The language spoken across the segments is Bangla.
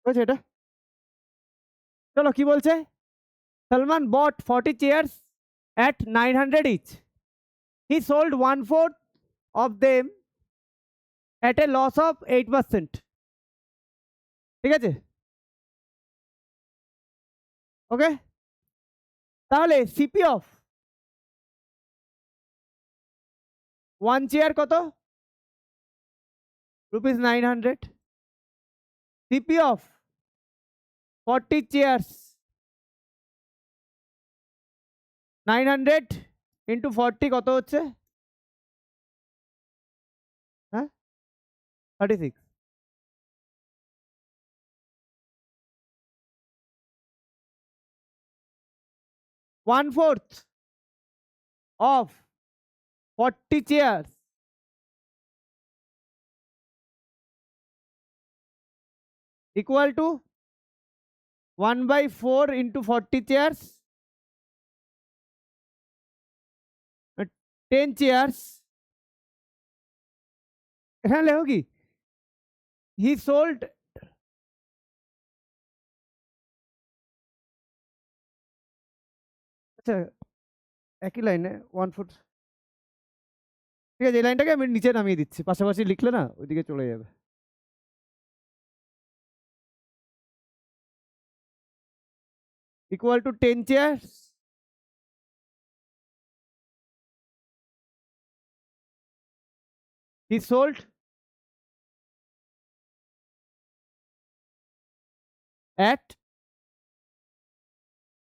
বুঝেছো এটা? চলো কি বলছে, Salman bought 40 chairs at 900 each. He sold 1/4 of them at a loss of 8%. ঠিক আছে? ওকে, তাহলে সিপি অফ 1 চেয়ার কত? Rupees 900। CP of 40 chairs 900 into 40 কত হচ্ছে? হ্যাঁ, 36। 1/4 of 40 chairs equal to 1/4 into 40 chairs, 10 chairs। এখানে লেখো কি, he sold, আচ্ছা একই লাইনে 1/4, ঠিক আছে এই লাইনটাকে আমি নিচে নামিয়ে দিচ্ছি, পাশাপাশি লিখলে না ওইদিকে চলে যাবে। equal to 10 chairs he sold at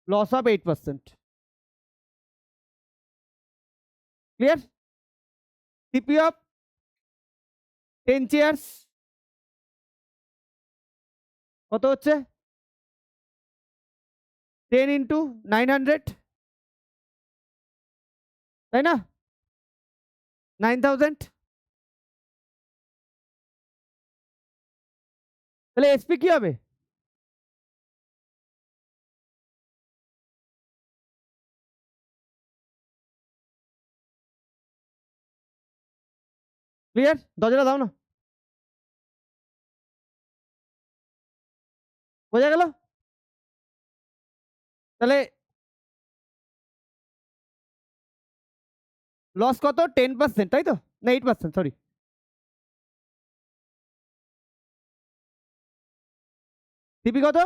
loss of 8%. Clear? CP of 10 chairs কত হচ্ছে? 10 into 900, তাই না? 9000। তাহলে এসপি কি হবে? ক্লিয়ার? দরজাটা দাও না, বোঝা গেল? তাহলে লস কত? 10%, তাই তো? না 8%, সরি। সিপি কত?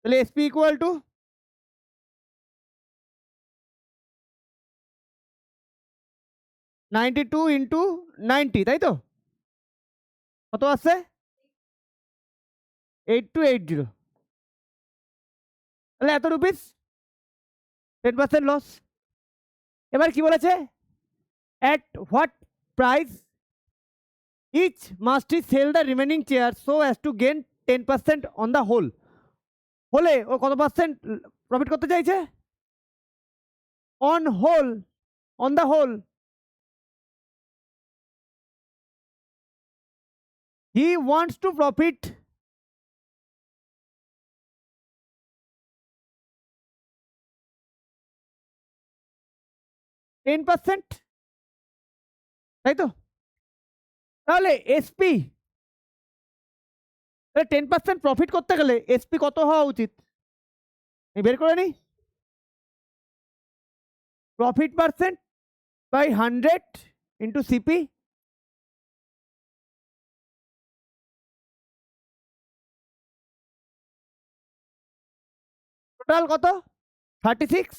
তাহলে এসপি ইকুয়াল টু 92 ইন্টু 90, তাই তো? কত আসছে? 8280। তাহলে এত রুপিস, 10% লস। এবার কি বলেছে? at what price each must he sell the remaining chairs so as to gain 10% on the whole? হলে ও কত পার্সেন্ট প্রফিট করতে চাইছে? On whole, on the whole he wants to profit 10%, তাই তো? তাহলে এসপি, তাহলে 10% প্রফিট করতে গেলে এসপি কত হওয়া উচিত? আমি বের করে নিই। Profit percent by 100 into CP, total কত? 36।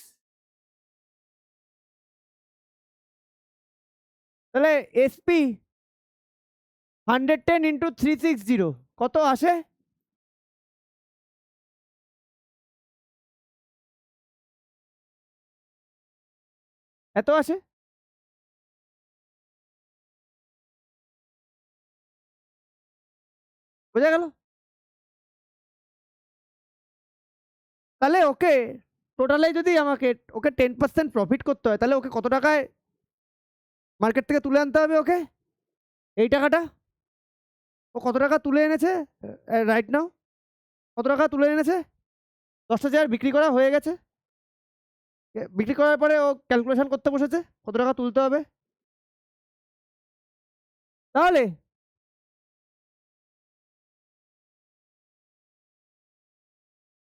তাহলে এসপি 110 ইন্টু 360 কত আসে? এত আসে। বোঝা গেল? তাহলে ওকে টোটালে যদি আমাকে ওকে 10% প্রফিট করতে হয়, তাহলে ওকে কত টাকায় মার্কেট থেকে তুলে আনতে হবে? ওকে এই টাকাটা ও কত টাকা তুলে এনেছে রাইট নাও? কত টাকা তুলে এনেছে? 10টা চেয়ার বিক্রি করা হয়ে গেছে। বিক্রি করার পরে ও ক্যালকুলেশন করতে বসেছে কত টাকা তুলতে হবে। তাহলে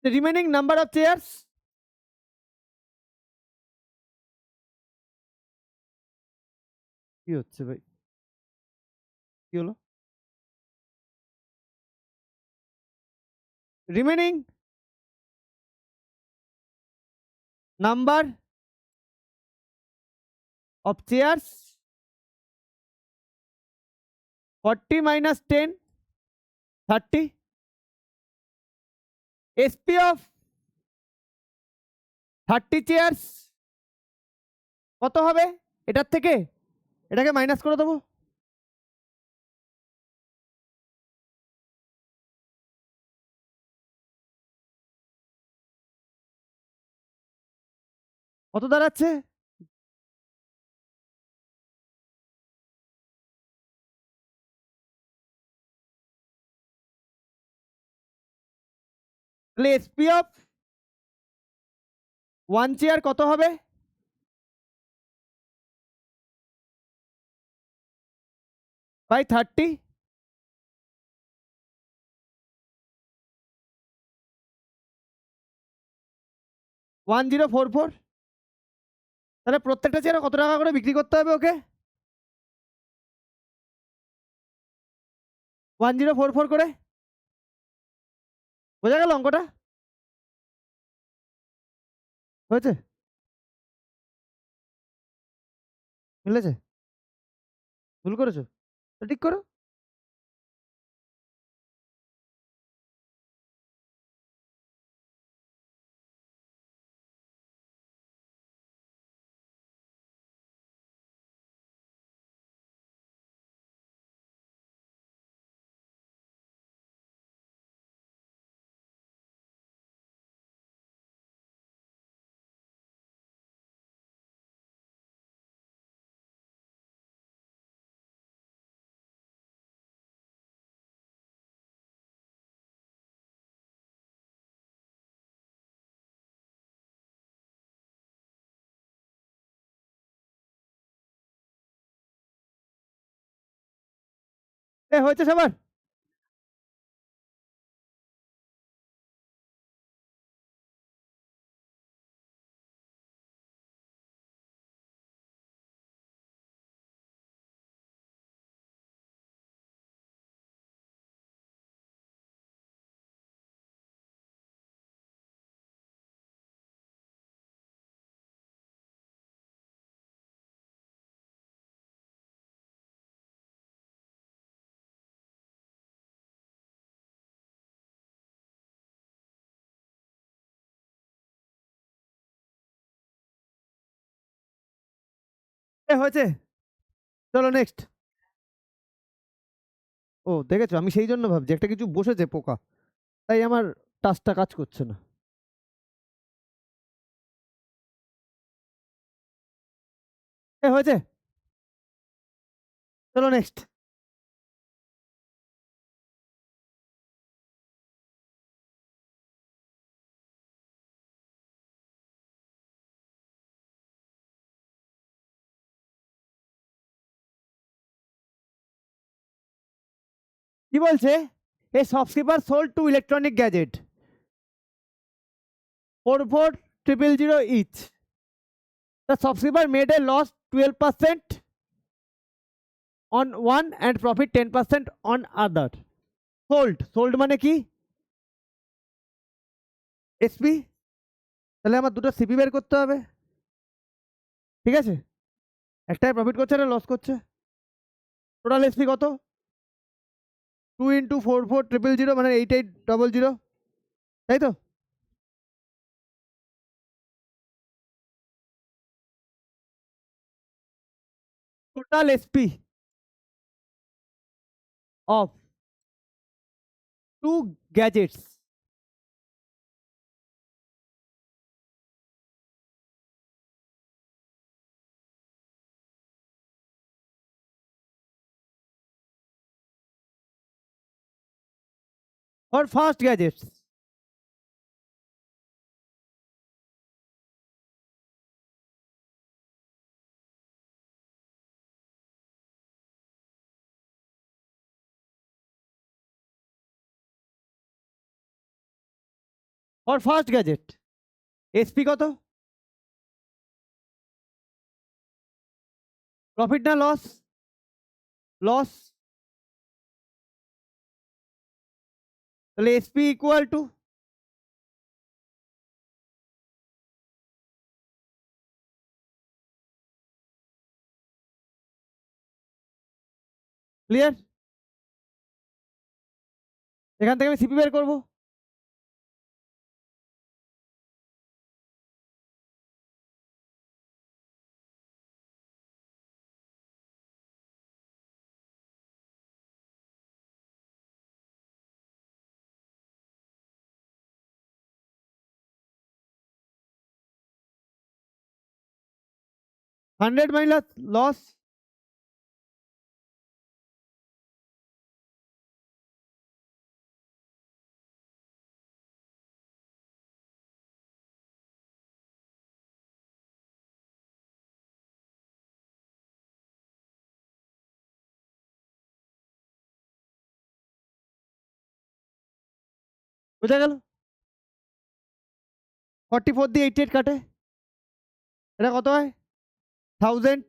the remaining number of chairs কি হচ্ছে ভাই? কি হলো? remaining number of chairs 40 minus 10 30 SP of 30 chairs কত হবে? এটার থেকে এটাকে মাইনাস করে দেবো। কত দাঁড়াচ্ছে? তাহলে এসপি অফ 1 চেয়ার কত হবে? বাই 30 1044। তাহলে প্রত্যেকটা চেয়ারে কত টাকা করে বিক্রি করতে হবে ওকে? 1044 করে। বোঝা গেল অঙ্কটা? হয়েছে? মিলেছে? ভুল করেছো? তো ঠিক করো। হয়েছে সবার? হয়েছে। চলো নেক্সট। ও দেখেছো, আমি সেই জন্য ভাবছি একটা কিছু বসেছে পোকা, তাই আমার টাচটা কাজ করছে না। হয়েছে। চলো নেক্সট। কি বলছে? A shopkeeper sold two electronic gadget 44,000 each. The shopkeeper made a loss 12% on one and profit 10% on other. Sold মানে কি? এসপি। তাহলে আমার দুটো সিপি বের করতে হবে, ঠিক আছে? একটাই প্রফিট করছে, একটা লস করছে। টোটাল এসপি কত? 2 ইন্টু 44,000 মানে 8800, তাই তো? Total SP of 2 gadgets for first gadgets for first gadget SP কত, প্রফিট না লস, লস, তাহলে এসপি ইকুয়াল টু ক্লিয়ার। এখান থেকে আমি সিপি বের করবো, হান্ড্রেড মাইনাস লস, বোঝা গেল। 44 দিয়ে 88 কাটে, এটা কত হয় 1000,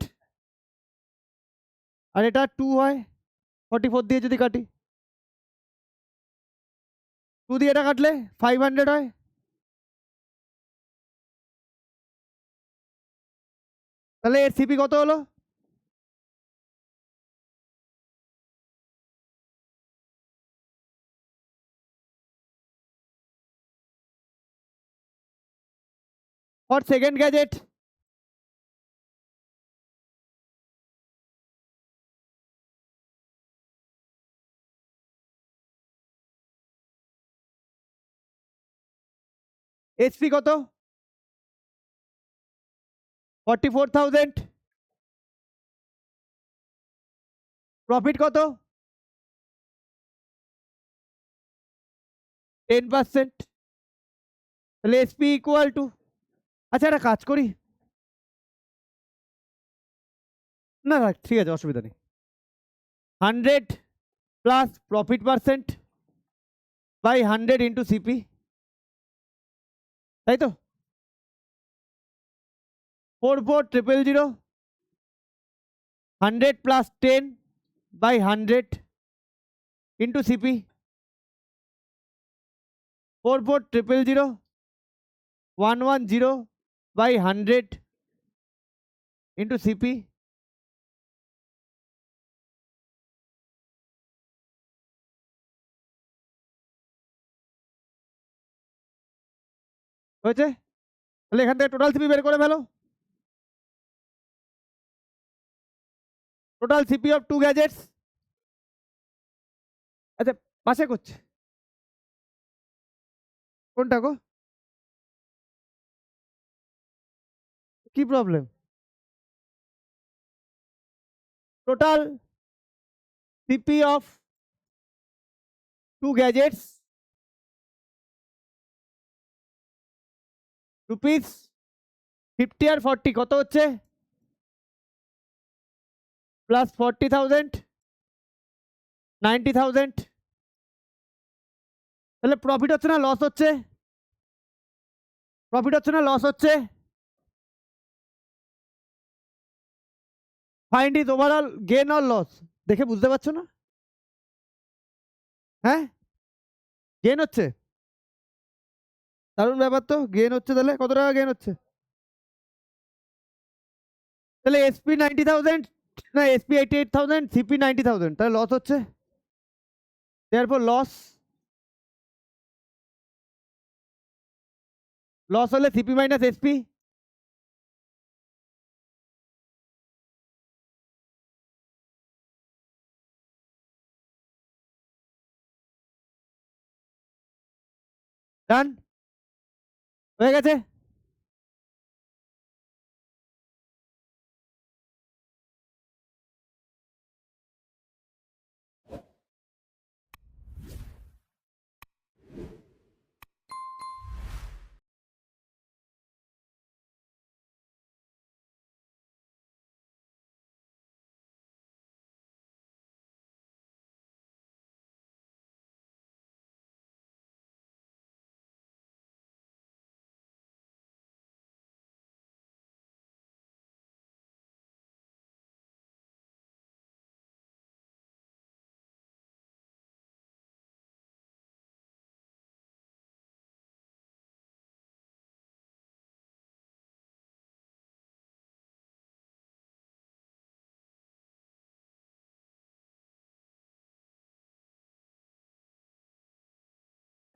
আর এটা 2 হয় 44 দিয়ে যদি কাটি, 2 দিয়ে এটা কাটলে 500 হয়, তাহলে এর সিপি কত হলো, ফর সেকেন্ড গ্যাজেট এসপি কত 44,000, প্রফিট কত 10%, তাহলে এসপি ইকুয়াল টু, আচ্ছা একটা কাজ করি, না না ঠিক আছে অসুবিধা নেই, 100 plus profit percent by 100 into CP, তাই তো 44,000, 100 plus 10 by 100 into CP, 44,000, 110 by 100 into CP, হয়েছে। তাহলে এখান থেকে টোটাল সিপি বের করে ফেলো, টোটাল সিপি অফ 2 গ্যাজেটস, আচ্ছা পাশে করছে কোনটা গো, কি problem, total CP of 2 gadgets rupees 50 আর 40 কত হচ্ছে, প্লাস 40,000 90,000, তাহলে প্রফিট হচ্ছে না লস হচ্ছে, প্রফিট হচ্ছে না লস হচ্ছে, find is overall gain or loss, দেখে বুঝতে পারছো না, হ্যাঁ গেন হচ্ছে, দারুণ ব্যাপার তো, গেন হচ্ছে, তাহলে কত টাকা গেন হচ্ছে, তাহলে এসপি 90,000, না এসপি 88,000, সিপি 90,000, তাহলে লস হচ্ছে, দেয়ারফর লস, লস হলে সিপি মাইনাস এসপি, ডান হয়ে গেছে।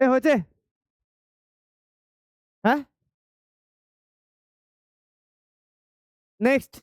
এ হয়েছে? হ্যাঁ? নেক্সট।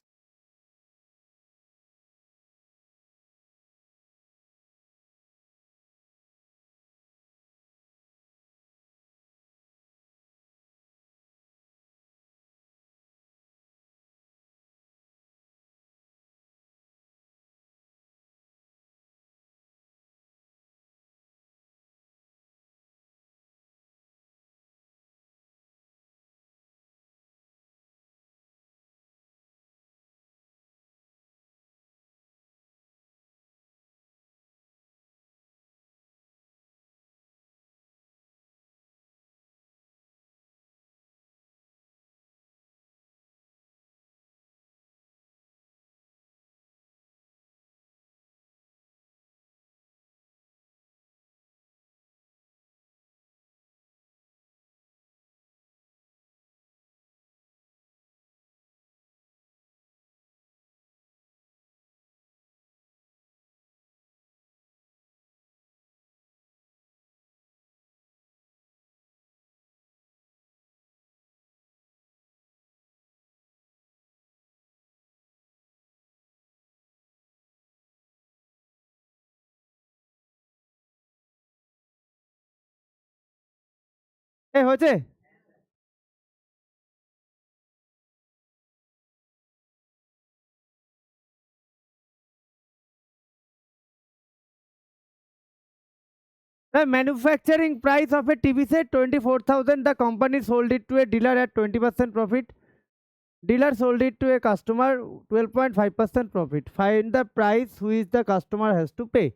এ হয়েছে? The manufacturing price of a TV set 24,000. The company sold it to a dealer at 20% profit. Dealer sold it to a customer 12.5% profit. Find the price which the customer has to pay.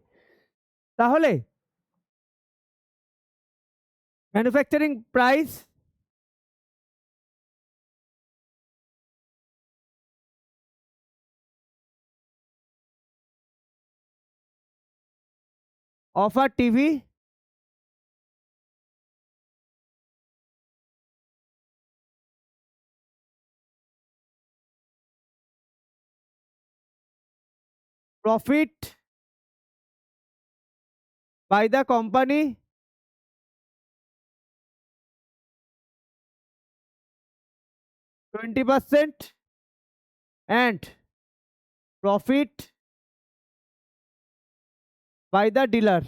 তাহলে manufacturing price of a TV profit by the company %, and profit by the dealer.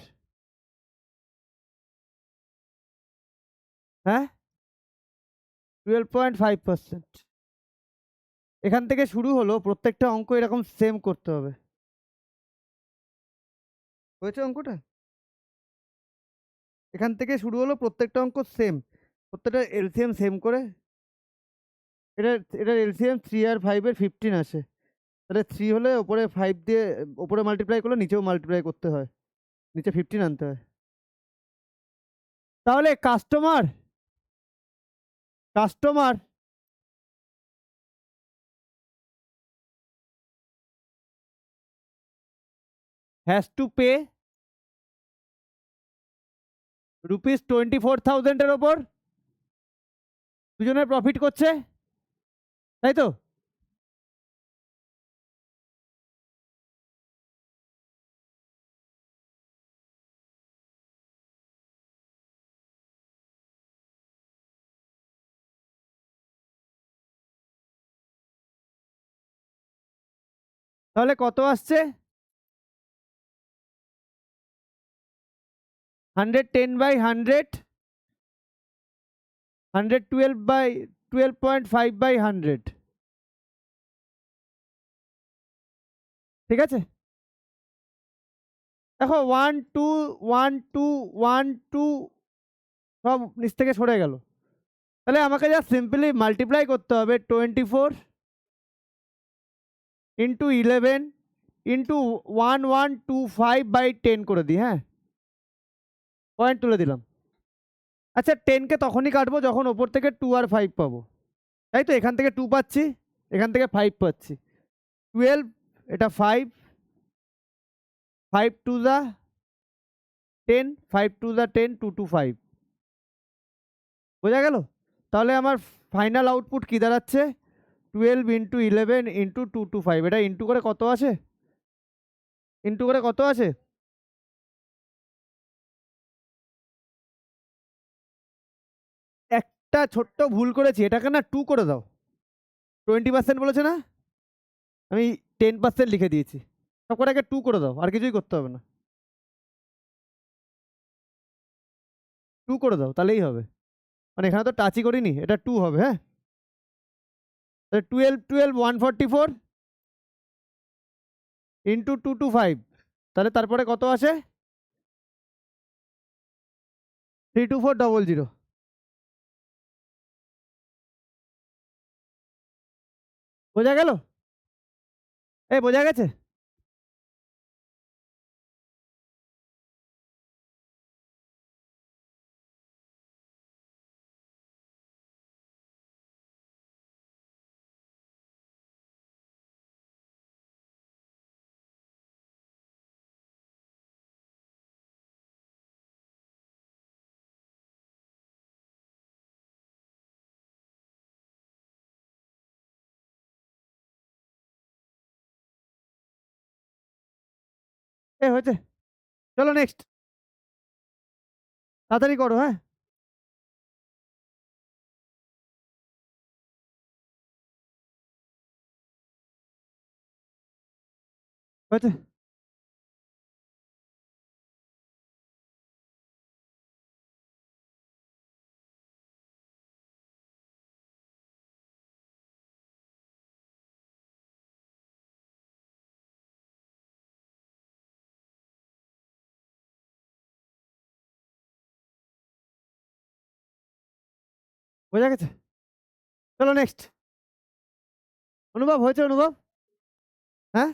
হ্যাঁ, 12.5%। এখান থেকে শুরু হলো, প্রত্যেকটা অঙ্ক এরকম সেম করতে হবে। হয়েছে অঙ্কটা? এখান থেকে শুরু হলো, প্রত্যেকটা অঙ্ক সেম, প্রত্যেকটা এলসিএম সেম করে। এটার এলসিএম 3 আর 5 এর 15 আসে। তাহলে 3 হলে ওপরে 5 দিয়ে ওপরে মাল্টিপ্লাই করলে নিচেও মাল্টিপ্লাই করতে হয়, নিচে 15 আনতে হয়। তাহলে কাস্টমার হ্যাজ টু পে ₹24,000 এর ওপর দুজনের প্রফিট করছে, তাই তো? তাহলে কত আসছে? 110/100, 112/12.5/100। ঠিক আছে? দেখো 1 2 1 2 1 2 সব নিচ থেকে সরে গেল। তাহলে আমাকে যা সিম্পলি মাল্টিপ্লাই করতে হবে 24 ইন্টু 11 ইন্টু 1125/10 করে দিই। হ্যাঁ, পয়েন্ট তুলে দিলাম। আচ্ছা, 10কে তখনই কাটবো যখন ওপর থেকে 2 আর 5 পাবো, তাই তো? এখান থেকে 2 পাচ্ছি, এখান থেকে 5 পাচ্ছি। 12, এটা 5, 5 2 যা 10, 5 2 যা 10, 2 2 5। বোঝা গেল? তাহলে আমার ফাইনাল আউটপুট কি দাঁড়াচ্ছে? 12 ইন্টু 11 ইন্টু 2 2 5। এটা ইন্টু করে কত আছে? ইন্টু করে কত আছে? একটা ছোট্ট ভুল করেছি, এটাকে না 2 করে দাও। 20% বলেছে না, আমি 10% লিখে দিয়েছি। সব কটাকে 2 করে দাও, আর কিছুই করতে হবে না। 2 করে দাও, তাহলেই হবে। মানে এখানে তো টাচই করিনি, এটা 2 হবে। হ্যাঁ, 12 12 144 ইন্টু 225, তাহলে তারপরে কত আসে? 32400। বোঝা গেল? বোঝা গেছে? হয়েছে, চলো নেক্সট। তাড়াতাড়ি করো, হ্যাঁ। হয়েছে। বোঝা গেছে, চলো নেক্সট। অনুভব হয়েছে? অনুভব? হ্যাঁ,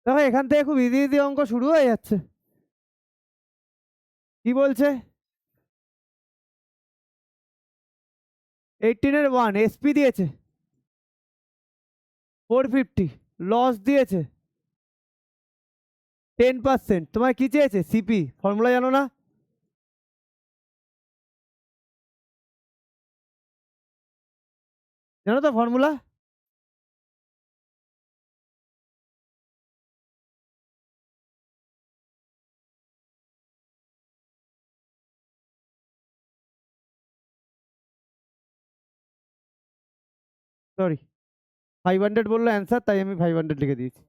দেখো এখান থেকে খুব ইজি ইজি অঙ্ক শুরু হয়ে যাচ্ছে। কি বলছে? 18-এর 1 এসপি দিয়েছে 450, লস দিয়েছে 10%। তোমার কি চেয়েছে? সিপি ফর্মুলা জানো না? জানো তো ফর্মুলা? সরি, 500 বললো অ্যান্সার, তাই আমি 500 লিখে দিয়েছি।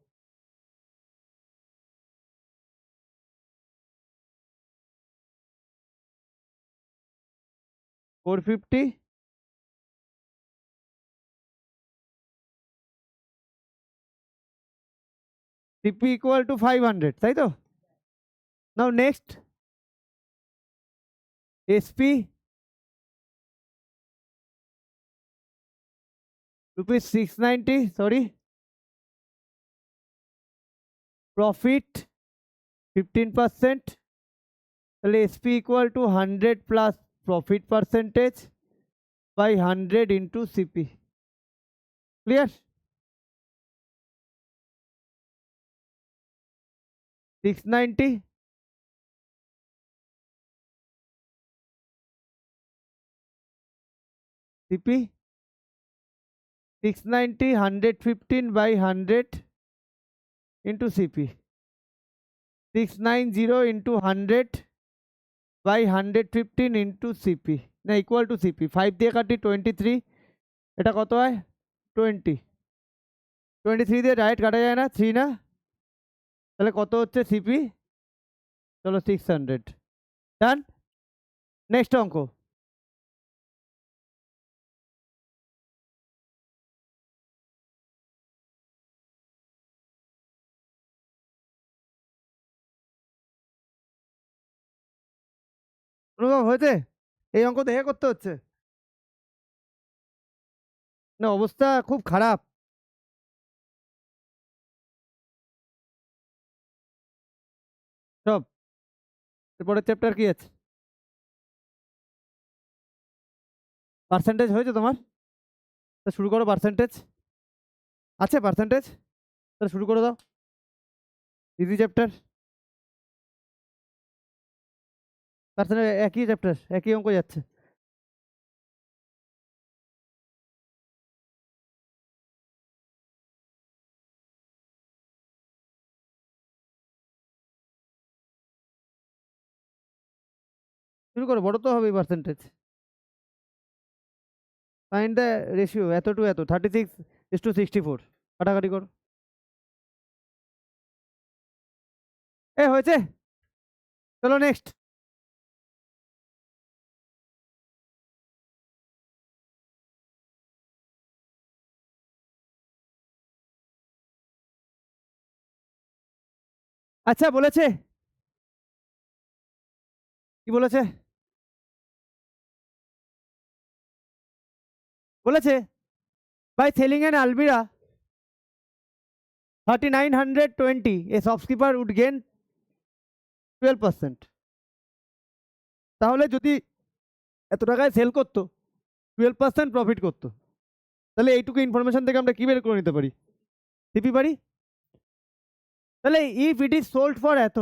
Four fifty CP equal to 500, তাই তো? Now next, SP rupees 690, sorry, profit 15%, তাহলে SP equal to 100 plus profit percentage by 100 into CP. Clear? 690 CP 690 115 by 100 into CP 690 into 100 by 115 into CP না ইকুয়াল টু সিপি। 5 দিয়ে কাটি 23, এটা কত হয়? 20। 23 দিয়ে ডাইরেক্ট কাটা যায় না, 3 না? তাহলে কত হচ্ছে সিপি? চলো 600। ডান। নেক্সট অঙ্ক। অনুভব হয়েছে? এই অঙ্ক দেখে করতে হচ্ছে না, অবস্থা খুব খারাপ। সব এরপরের চ্যাপ্টার কি আছে? পার্সেন্টেজ হয়েছে তোমার? তা শুরু করো। পার্সেন্টেজ আছে? পার্সেন্টেজ তাহলে শুরু করে দাও। ইজি চ্যাপ্টার, পার্সেন্টেজ একই চ্যাপ্টার, একই অঙ্ক যাচ্ছে। শুরু করো, বড় তো হবেই পার্সেন্টেজ। ফাইন্ড দ্য রেশিও, এত টু এত, 36:64, কাটাকাটি করো। হয়েছে, চলো নেক্সট। আচ্ছা, বলেছে কি বলেছে? বলেছে বাই সেলিং অ্যান আলমিরা 3920, এ শপকিপার উড গেন 12%। তাহলে যদি এত টাকায় সেল করতো, 12% প্রফিট করতো, তাহলে এইটুকু ইনফরমেশন থেকে আমরা কি বের করে নিতে পারি? সিপি পারি। তাহলে if it is sold for এত,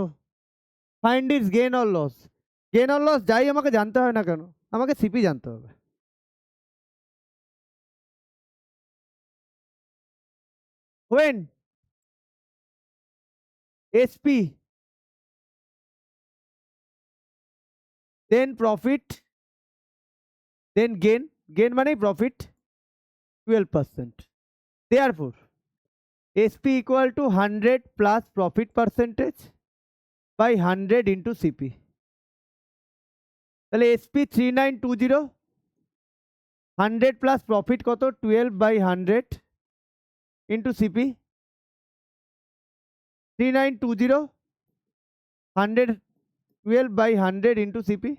find its gain or loss. Gain or loss যাই আমাকে জানতে হয় না কেন, আমাকে সিপি জানতে হবে। when SP then profit then gain মানে profit 12%, therefore SP equal to 100 plus profit percentage by 100 into CP। তাহলে SP 3920, 100 প্লাস প্রফিট কত 12/100 into CP. 3920, 100, 12/100 into CP.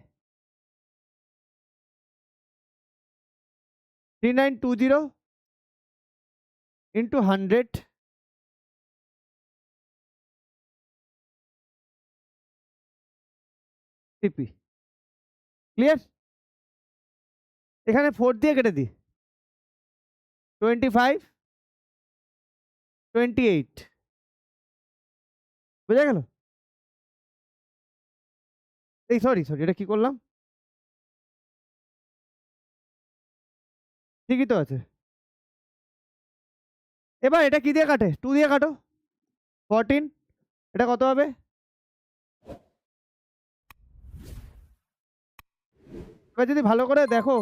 3920 into 100 CP. Clear? এখানে 4 দিয়ে কেটে দিই, 25, 28, বোঝা গেল? এই সরি সরি, এটা কি করলাম? ঠিকই তো আছে। এবার এটা কি দিয়ে কাটে? 2 দিয়ে কাটো, 14, এটা কত হবে? এবার যদি ভালো করে দেখো,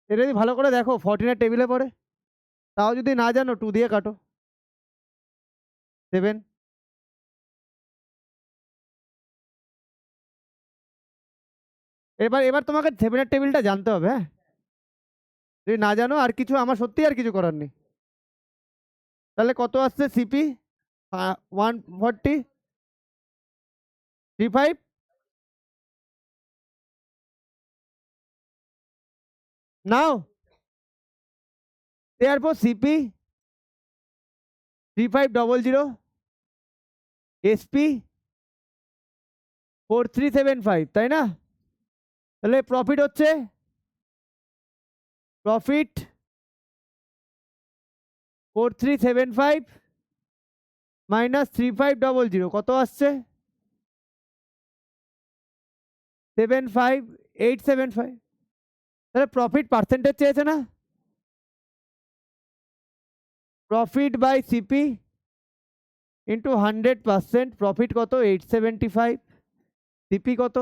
এটা যদি ভালো করে দেখো 14 টেবিলে পড়ে। তাও যদি না জানো 2 দিয়ে কাটো, 7। এবার এবার তোমাকে 7 টেবিলটা জানতে হবে, হ্যাঁ। যদি না জানো আর কিছু, আমার সত্যি আর কিছু করার নেই। তাহলে কত আসছে সিপি? 140, 35। নাও therefore CP 3500, SP 4375, তাই না? তাহলে প্রফিট হচ্ছে, প্রফিট 4375 মাইনাস 3500 কত আসছে? 75875। তাহলে প্রফিট পার্সেন্টেজ চেয়েছে না? Profit by CP into 100%, profit কত 875, সিপি কত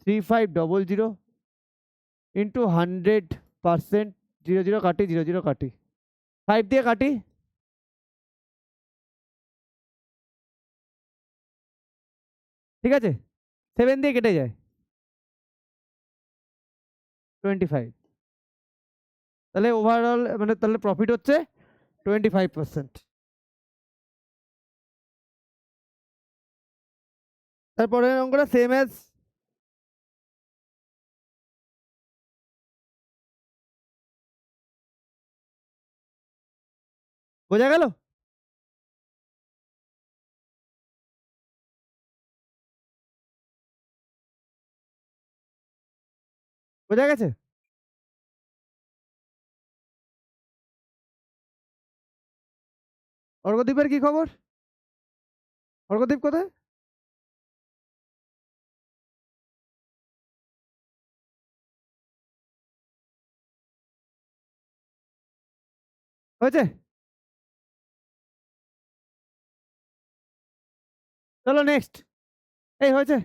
3500 ইন্টু 100%, 00 কাটি 00 কাটি, 5 দিয়ে কাটি, ঠিক আছে। 7 দিয়ে কেটে যায় 25। তাহলে ওভারঅল মানে তাহলে প্রফিট হচ্ছে 25%। তারপরে অঙ্কটা সেম অ্যাজ, বোঝা গেল? বোঝা গেছে? অর্ঘদীপের কি খবর? অর্ঘদীপ কোথায়? হয়েছে? চলো নেক্সট। এই হয়েছে,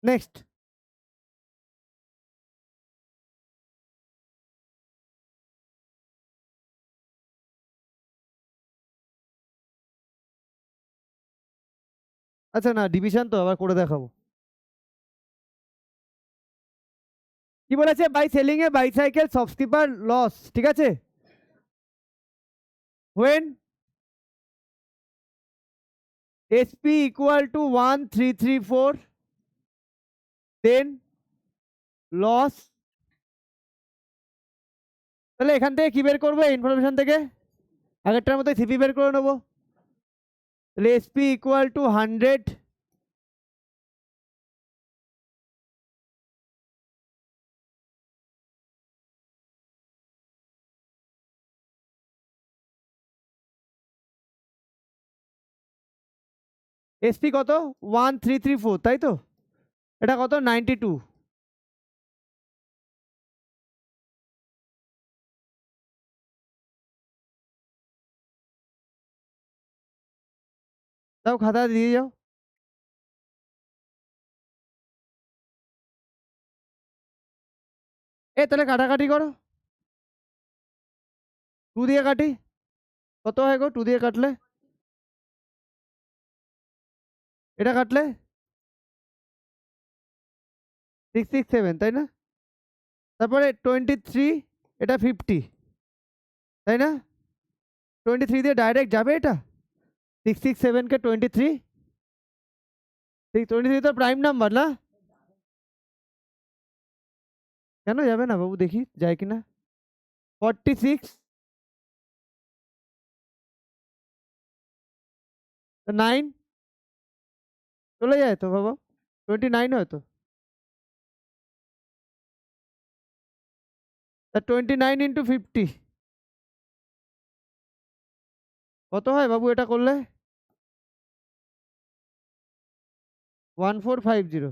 নেক্সট। আচ্ছা না, ডিভিশন তো আবার করে দেখাবো। কি বলেছে? By selling a bicycle shopkeeper loss, ঠিক আছে? when SP equal to 1334, then loss. তাহলে এখান থেকে কি বের করবো? ইনফরমেশন থেকে আগেরটার মতো সিপি বের করে নেবো। তাহলে SP ইকুয়াল টু 100 SP কত? 1334, তাই তো? এটা কত? 92। তাও খাতা দিয়ে যাও। তাহলে কাটাকাটি করো। 2 দিয়ে কাটি, কত হয় গো 2 দিয়ে কাটলে? এটা কাটলে 667, তাই না? তারপরে 23, এটা 50, তাই না? 23 দিয়ে ডাইরেক্ট যাবে এটা? 667 কে 23, 23 তো প্রাইম নাম্বার না? কেন যাবে না বাবু, দেখি যায় কিনা। 46, 9 চলে যায় তো বাবা, 29 হয়তো। 29 ইন্টু 50 কত হয় বাবু এটা করলে? 1450।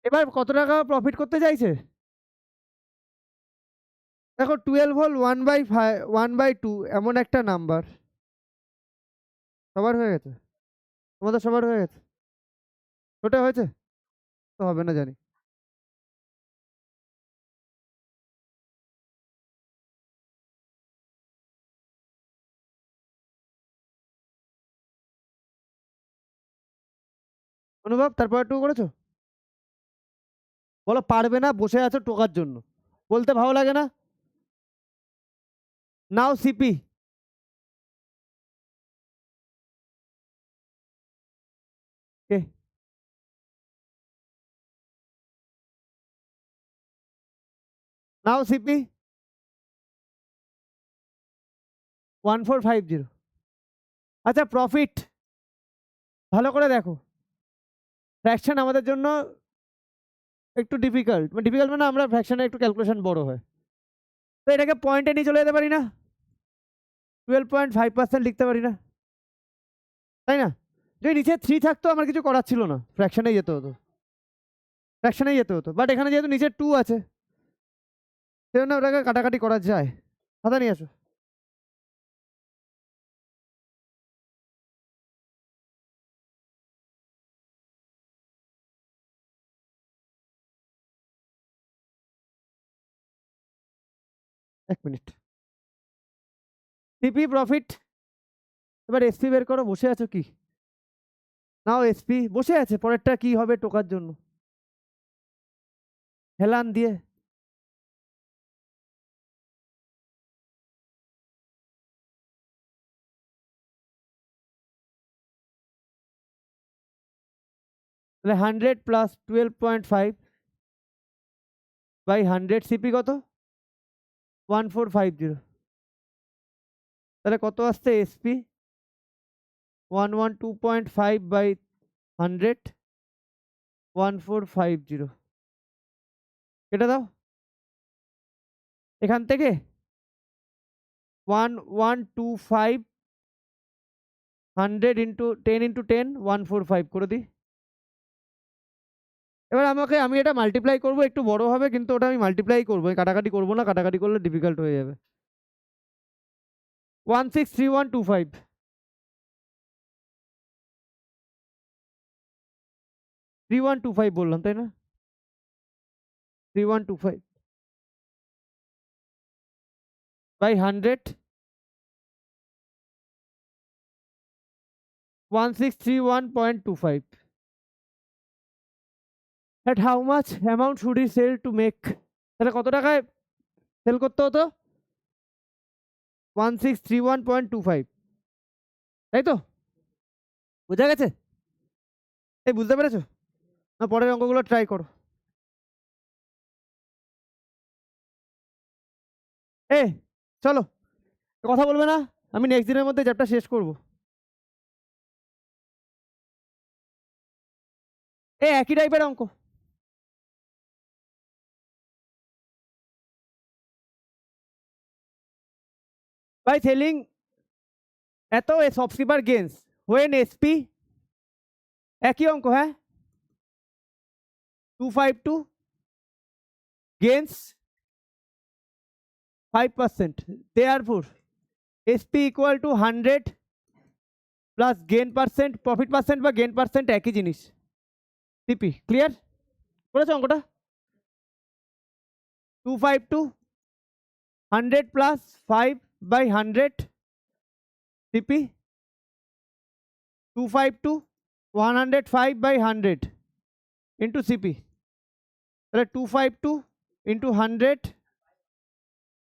এবার কত টাকা প্রফিট করতে চাইছে দেখো? 12 হল 1/5, 1/2 এমন একটা নাম্বার। সবার হয়ে গেছে? তোমাদের সবার হয়ে গেছে? ওটা হয়েছে তো, হবে না জানি। অনুভব তারপর একটু করেছো? বলো পারবে না, বসে আছো টোকার জন্য, বলতে ভালো লাগে না? নাও সিপি। কে? নাও সিপি 1450। আচ্ছা প্রফিট ভালো করে দেখো। ফ্র্যাকশন আমাদের জন্য একটু ডিফিকাল্ট, ডিফিকাল্ট মানে আমরা ফ্র্যাকশনে একটু ক্যালকুলেশন বড় হয়, তো এটাকে পয়েন্টে নিয়ে চলে যেতে পারি না? 12.5% লিখতে পারি না, তাই না? যদি নিচে 3 থাকতো আমার কিছু করার ছিল না, ফ্র্যাকশনে যেতে হতো, ফ্র্যাকশনে যেতে হতো। বাট এখানে যেহেতু নিচে 2 আছে, সেজন্য ওটাকে কাটাকাটি করা যায়। খাতা নিয়ে আসো। এক মিনিট। সিপি প্রফিট, এবার এসপি বের করো। বসে আছো কি? নাও এসপি বসে আছে, পরেরটা কি হবে টোকার জন্য হেলান দিয়ে। তাহলে 100 প্লাস 12.5 বাই 100, সিপি কত? 1450। তাহলে কত আসছে এসপি? 112.5 বাই 100, 1450। এটা দাও এখান থেকে। 1125 100 ইন্টু 10 ইন্টু 10, 145 করে দিই। এবার আমি এটা মাল্টিপ্লাই করবো, একটু বড় হবে কিন্তু ওটা আমি মাল্টিপ্লাই করবো, কাটাকাটি করবো না, কাটাকাটি করলে ডিফিকাল্ট হয়ে যাবে। 163125 3125 বললাম তাই না 3125 by 100 1631.25 at how much amount should he sell to make তাহলে কত টাকায় সেল করতে হতো 1631.25 তাই তো বোঝা গেছে এই বুঝতে পেরেছো না পরের অঙ্কগুলো ট্রাই করো এ চলো কথা বলবে না আমি নেক্সট দিনের মধ্যে চ্যাপ্টার শেষ করব এই একই টাইপের অঙ্ক বাই সেলিং এত শপকিপার গেন্স হোয়েন এসপি একই অঙ্ক হ্যাঁ 252 gains 5% therefore SP equal to 100 plus gain percent profit percent বা গেন পার্সেন্ট একই জিনিস সিপি ক্লিয়ার করেছো অঙ্কটা 252 100 plus 5 by 100 CP 252 105 by 100 into CP তাহলে 252 ইন্টু 100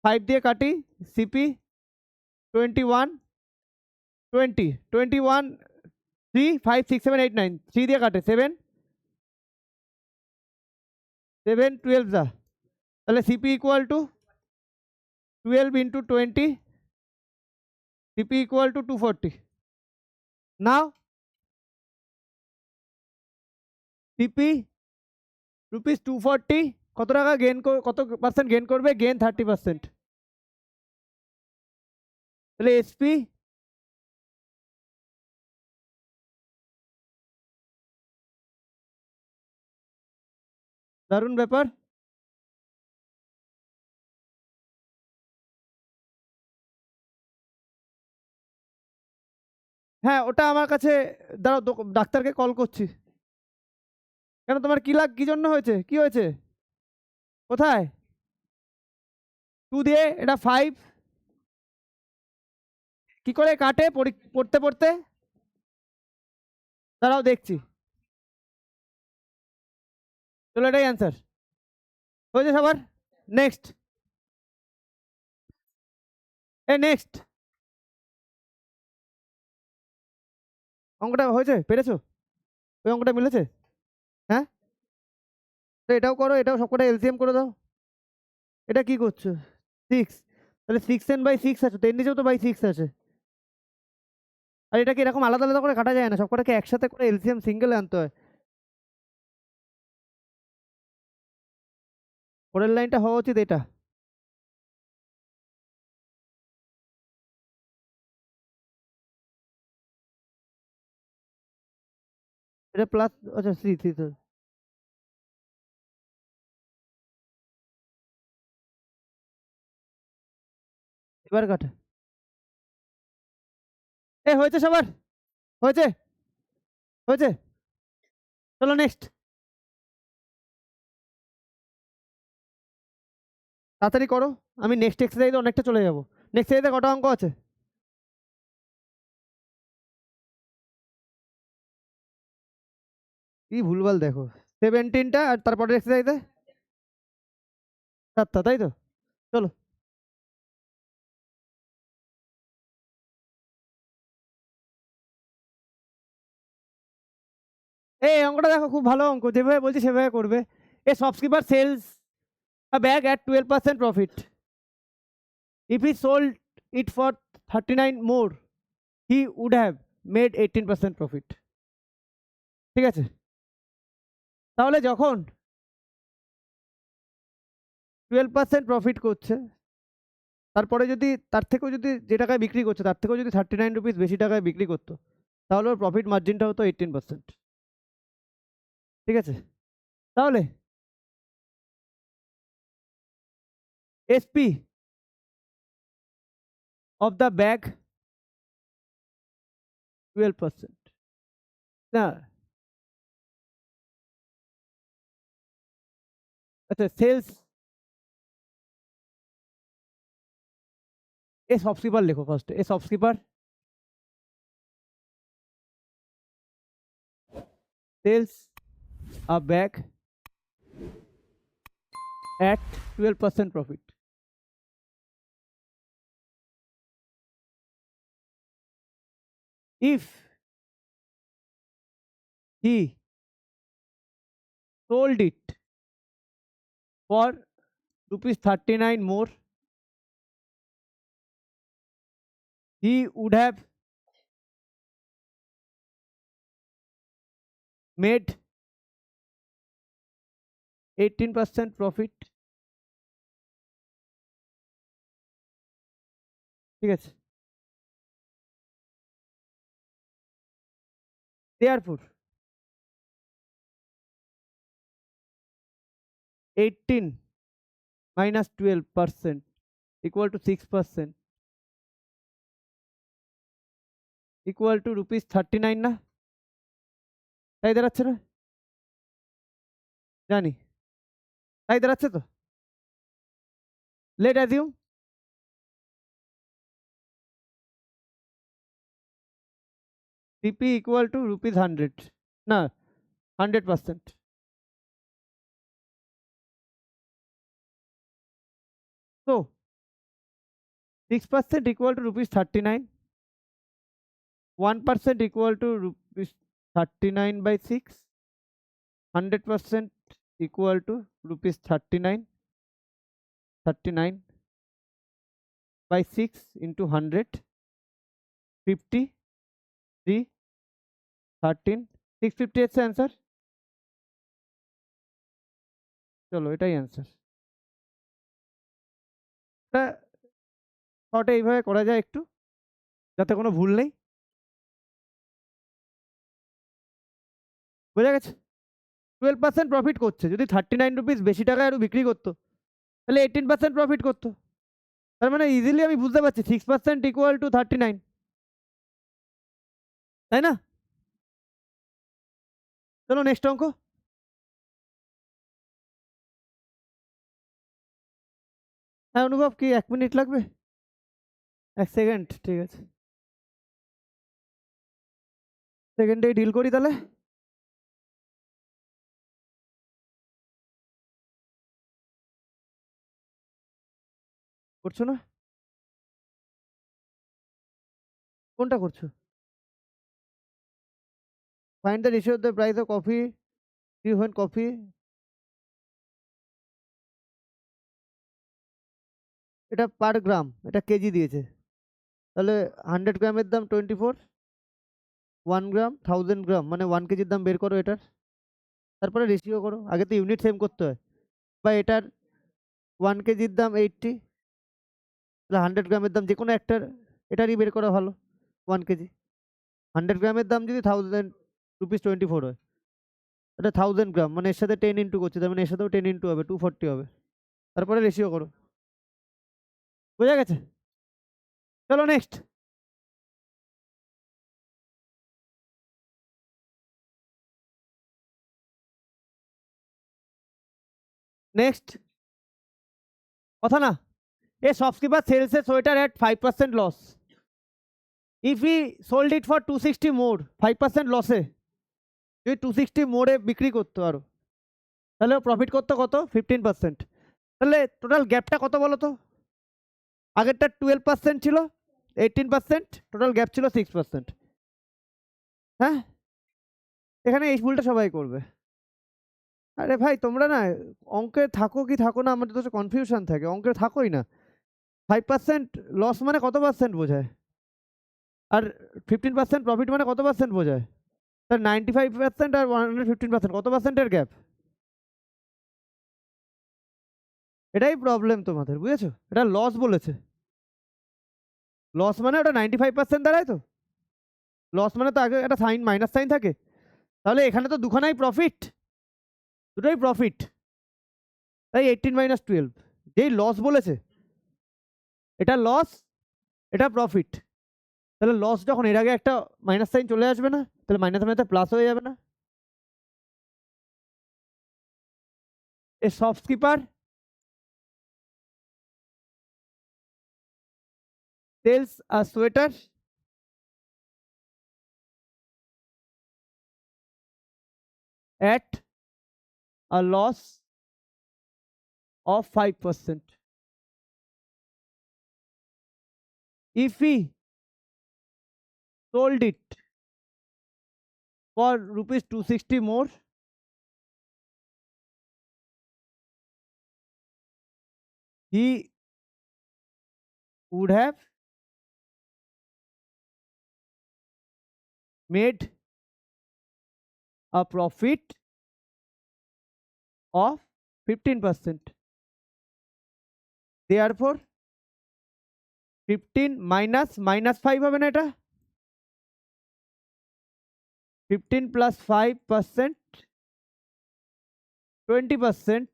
5 দিয়ে কাটি সিপি 21 20 21 3 5 6 7 8 9 3 দিয়ে কাটে 7 7 12 যা তাহলে CP equal to 12 into 20 CP equal two 240 now CP rupees 240 কত টাকা গেন কত পার্সেন্ট গেন করবে গেন 30% তাহলে এসপি দারুণ ব্যাপার হ্যাঁ ওটা আমার কাছে দাঁড়াও ডাক্তারকে কল করছি কেন তোমার কি জন্য হয়েছে কি হয়েছে কোথায় 2 দিয়ে এটা 5 কি করে কাটে পড়তে পড়তে দাঁড়াও দেখছি চলো এটাই অ্যান্সার হয়েছে সবার নেক্সট নেক্সট অঙ্কটা হয়েছে পেরেছো ওই অঙ্কটা মিলেছে হ্যাঁ তো এটাও করো এটাও সবকটা এলসিএম করে দাও এটা কি করছো 6 তাহলে 6n/6 আছে তো এর নিচেও তো বাই 6 আছে আর এটাকে এরকম আলাদা আলাদা করে কাটা যায় না সবকটাকে একসাথে করে এলসিএম সিঙ্গেলে আনতে হয় পরের লাইনটা হওয়া উচিত এটা এটা প্লাস আচ্ছা 3 3 এবার কাটে হয়েছে সবার হয়েছে হয়েছে চলো নেক্সট তাড়াতাড়ি করো আমি নেক্সট এক্সারসাইজে অনেকটা চলে যাবো নেক্সট এক্সারসাইজে কটা অঙ্ক আছে কি ভুলভাল দেখো 17টা আর তারপরের এক্সারসাইজে 7টা তাই তো চলো এই অঙ্কটা দেখো খুব ভালো অঙ্ক যেভাবে বলছি সেভাবে করবে a shopkeeper sells a bag at 12% profit if he sold it for 39 more he would have made 18% profit ঠিক আছে তাহলে যখন 12% প্রফিট করছে তারপরে যদি তার থেকেও যদি যে টাকায় বিক্রি করছে তার থেকেও যদি 39 রুপিস বেশি টাকায় বিক্রি করতো তাহলে ওর প্রফিট মার্জিনটা হতো 18% ঠিক আছে তাহলে এসপি of the bag 12%. না আচ্ছা সেলস এ শপকিপার লেখো first A shopkeeper sells a bag at 12% profit. If he sold it for rupees 39 more, he would have made 18% profit. ঠিক আছে, therefore 18 minus 12% equal to 6% equal to rupees 39 না, তাই দাঁড়াচ্ছে না? জানি তাই দাঁড়াচ্ছে তো। Let assume CP equal to rupees 100 না 100%। So 6% equal to rupees 39, 1% equal to rupees 39 by 6, 100% equal to rupees 39 by 6 into 100, 50, 3, 13, 650 এসছে অ্যান্সার। চলো এটাই অ্যান্সার। শর্টে এইভাবে করা যায় একটু, যাতে কোনো ভুল নেই। বোঝা গেছে? 12% প্রফিট করছে, যদি 39 রুপিস বেশি টাকায় আরো বিক্রি করতো তাহলে 18% প্রফিট করতো। তার মানে ইজিলি আমি বুঝতে পারছি 6% ইকুয়াল টু 39, তাই না? চলো নেক্সট অঙ্ক। হ্যাঁ অনুভব, কি 1 মিনিট লাগবে? 1 সেকেন্ড, ঠিক আছে, সেকেন্ডেই ডিল করি তাহলে। করছো না? কোনটা করছো? Find the ratio of the price of coffee when coffee, এটা পার গ্রাম, এটা কেজি দিয়েছে, তাহলে 100 গ্রামের দাম 24, 1 গ্রাম 1000 গ্রাম মানে 1 কেজির দাম বের করো এটার, তারপরে রেশিও করো। আগে তো ইউনিট সেম করতে হয়। বা এটার 1 কেজির দাম 80, তাহলে 100 গ্রামের দাম যে কোনো একটার এটারই বের করা ভালো। 1 কেজি 100 গ্রামের দাম যদি 1000 রুপিস 24 হয়, এটা 1000 গ্রাম মানে এর সাথে 10 ইন্টু করছে, তার মানে এর সাথেও 10 ইন্টু হবে, 240 হবে, তারপরে রেশিও করো। বোঝা গেছে? চলো নেক্সট। নেক্সট কথা না, a shopkeeper sells a sweater at 5% loss. If he sold it for 260 more, 5% লসে যদি 260 মোড়ে বিক্রি করতো আরো, তাহলে প্রফিট করতো কত? 15%। তাহলে টোটাল গ্যাপটা কত বলো তো? আগেরটা 12% ছিল, 18%, টোটাল গ্যাপ ছিল 6%। হ্যাঁ, এখানে এই ভুলটা সবাই করবে। আরে ভাই তোমরা না অঙ্কে থাকো কি থাকো না, আমাদের তো কনফিউশন থাকে, অঙ্কে থাকোই না। 5% লস মানে কত পার্সেন্ট বোঝায়? আর 15% প্রফিট মানে কত পার্সেন্ট বোঝায়? তার 95% আর 115% কত পার্সেন্টের গ্যাপ? এটাই প্রবলেম তোমাদের, বুঝেছো? এটা লস বলেছে, লস মানে ওটা 95% দাঁড়ায় তো, লস মানে তো আগে একটা সাইন মাইনাস সাইন থাকে, তাহলে এখানে তো দুখানাই প্রফিট, দুটোই প্রফিট, তাই 18 - 12 যেই লস বলেছে এটা লস, এটা প্রফিট। তাহলে লস যখন এর আগে একটা মাইনাস সাইন চলে আসবে না, তাহলে মাইনাস মাইনাসে প্লাস হয়ে যাবে না। A shopkeeper sells a sweater at a loss of 5%. If he sold it for rupees 260 more, he would have made a profit of 15%. Therefore 15 minus minus 5 হবে না, এটা 15 plus 5%, 20%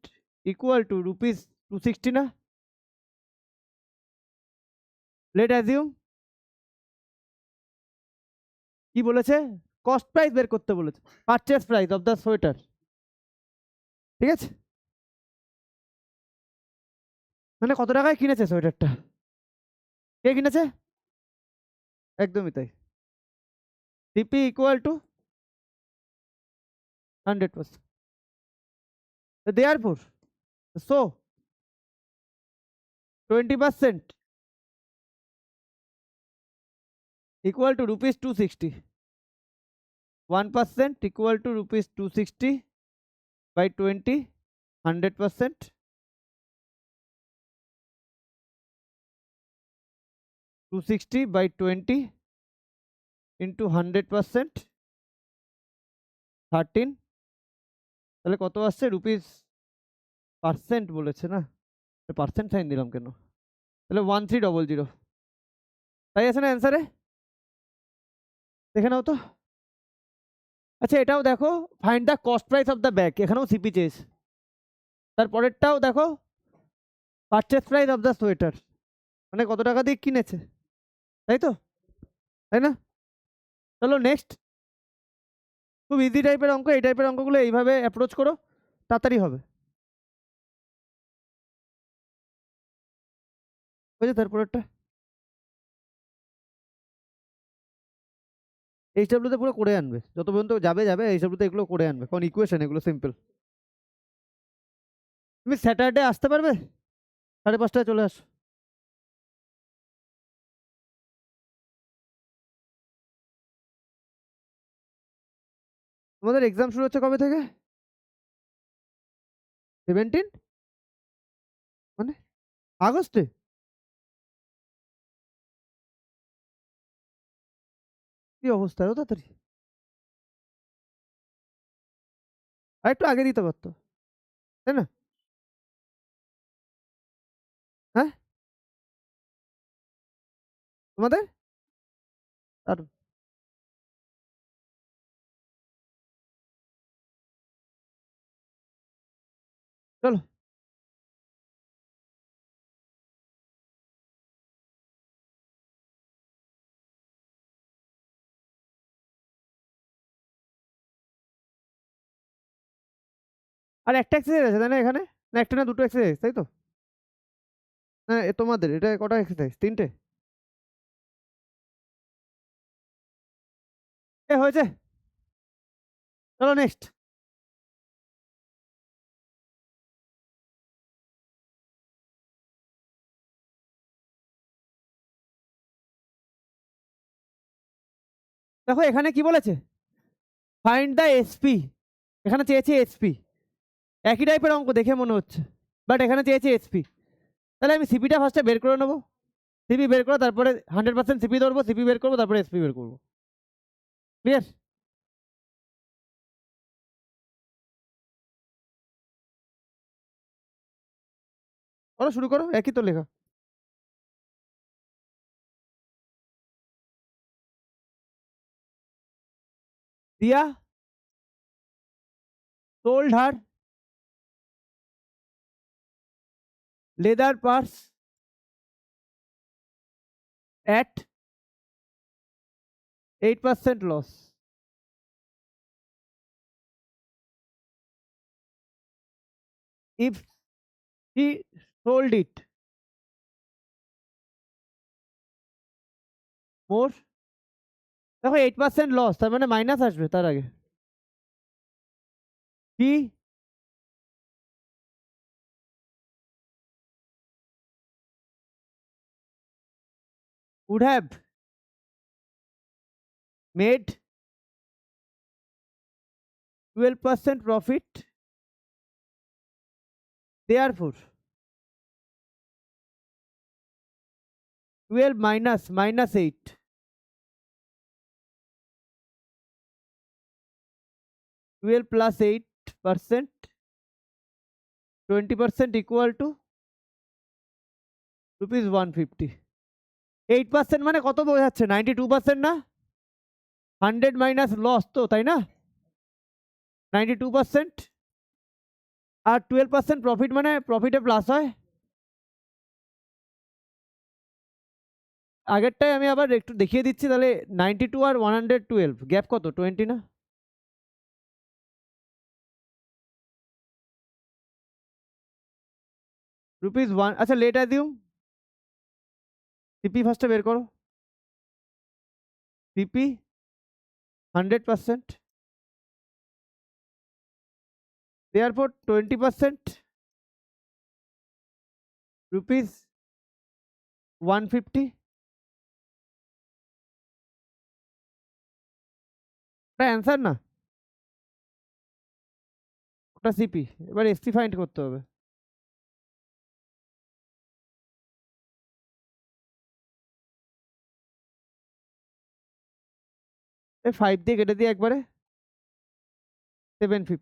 equal to rupees 260 না। Let assume কি বলেছে, কস্ট প্রাইস বের করতে বলেছে, purchase price of the sweater. ঠিক আছে, মানে কত টাকায় কিনেছে সোয়েটারটা, কে কিনেছে, একদমই তাই। CP equal to 100%। Therefore, so 20% equal to rupees 260, 1% equal to rupees 260 by 20, 100%, 260 by 20 into 100%, 13। তাহলে কত আসছে, রুপিস পার্সেন্ট বলেছে না, পার্সেন্ট সাইন দিলাম কেন, তাহলে 1300, তাই আছে না অ্যান্সারে, দেখে নাও তো। আচ্ছা এটাও দেখো, find the cost price of the bag, এখানেও সিপি চেয়েছে। তারপরেরটাও দেখো, purchase price of the sweater, মানে কত টাকা দিয়ে কিনেছে, তাই তো, তাই না। চলো নেক্সট, খুব ইজি টাইপের অঙ্ক, এই টাইপের অঙ্কগুলো এইভাবে অ্যাপ্রোচ করো, তাড়াতাড়ি হবে। বুঝছো, তারপরেরটা এইচডব্লিউতে পুরো করে আনবে, যত পর্যন্ত যাবে যাবে এইচডব্লিউতে এগুলো করে আনবে, কারণ ইকুয়েশন এগুলো সিম্পল। তুমি স্যাটারডে আসতে পারবে, 5:30টায় চলে আসো। তোমাদের এক্সাম শুরু হচ্ছে কবে থেকে, 17, মানে আগস্টে, কি অবস্থা, এত তাড়াতাড়ি, আর একটু আগে দিতে পারতো, তাই না। হ্যাঁ তোমাদের, আর চলো, আর একটা এক্সারসাইজ আছে তাই না এখানে, না একটা না দুটো এক্সারসাইজ, তাই তো, হ্যাঁ তোমাদের এটা কটা এক্সারসাইজ, 3টে, এ হয়েছে। চলো নেক্সট, দেখো এখানে কি বলেছে, ফাইন্ড দ্য এসপি, এখানে চেয়েছে এসপি, একই টাইপের অঙ্ক দেখে মনে হচ্ছে, বাট এখানে চেয়েছে এসপি। তাহলে আমি সিপিটা ফার্স্টে বের করে নেবো, সিপি বের করো, তারপরে 100% সিপি ধরবো, সিপি বের করবো, তারপরে এসপি বের করবো, ক্লিয়ার। করো, শুরু করো, একই তো লেখা। দিয়া told her leather purse at 8% loss. If he sold it more, দেখো 8% লস, তার মানে মাইনাস আসবে তার আগে। he would have made 12% profit, therefore 12 minus 8, 12 plus 8%, 20% equal to rupees 150. 8% মানে কত বোঝাচ্ছে? 92% না? 100 মাইনাস লস তো, তাই না? 92%। আর 12% প্রফিট মানে প্রফিটে প্লাস হয়। আগেরটাই আমি আবার একটু দেখিয়ে দিচ্ছি, তাহলে 92 আর 112 গ্যাপ কত? 20 না? রুপিস 1, আচ্ছা লেট অ্যাজিউম সিপি ফার্স্টে বের করো। CP 100%, therefore 20% rupees 150। ওটা অ্যান্সার না, ওটা সিপি। এবার এসপি ফাইন্ড করতে হবে। এই 5 দিয়ে কেটে দিয়ে একবারে 750।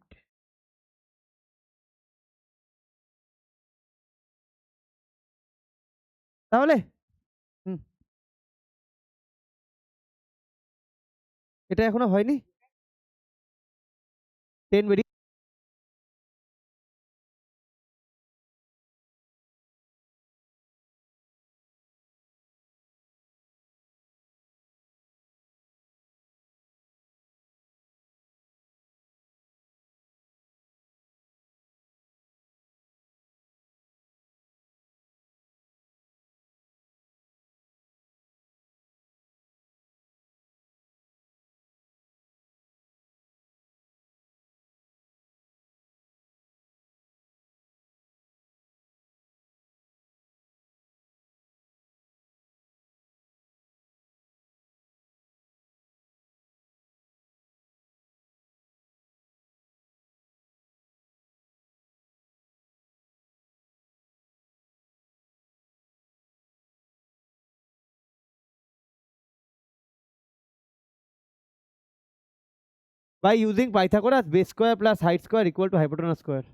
তাহলে এটা এখনো হয়নি। 10 বেরিয়ে by using Pythagoras base square plus height square equal to hypotenuse square.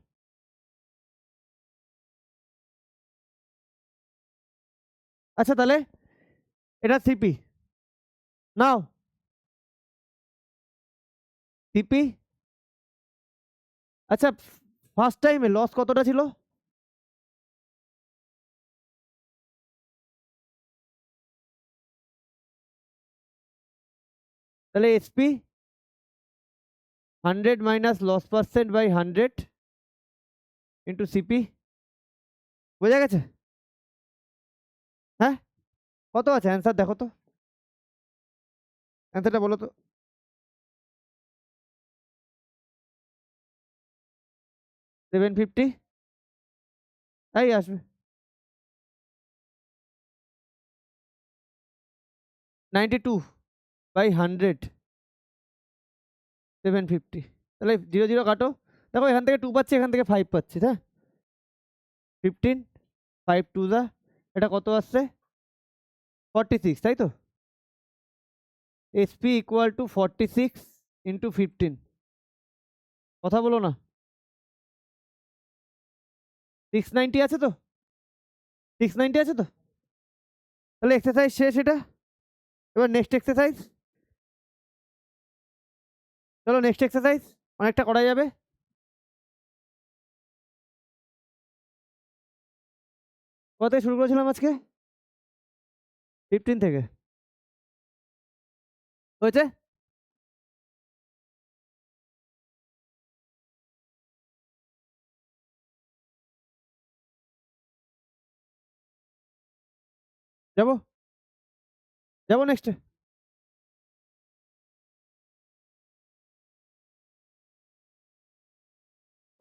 আচ্ছা তাহলে এটা সিপি নাও। সিপি, আচ্ছা ফার্স্ট টাইমে লস কতটা ছিল? তাহলে SP 100 minus loss percent by 100 into CP. বোঝা গেছে? হ্যাঁ, কত আছে অ্যান্সার দেখো তো, অ্যান্সারটা বলো তো। 750 তাই আসবে। 92 বাই 100 750। তাহলে 0 0 কাটো, দেখো এখান থেকে 2 পাচ্ছি, এখান থেকে 5 পাচ্ছি। হ্যাঁ, 15 5 2 যা, এটা কত আসছে? 46, তাই তো? SP equal two 46 into 15। কথা বলো না। 690 আছে তো? 690 আছে তো? তাহলে এক্সারসাইজ শেষ এটা। এবার নেক্সট এক্সারসাইজ, চলো নেক্সট এক্সারসাইজ, অনেকটা করা যাবে। কত থেকে শুরু করেছিলাম আজকে? 15 থেকে হয়েছে। যাবো যাবো নেক্সটে।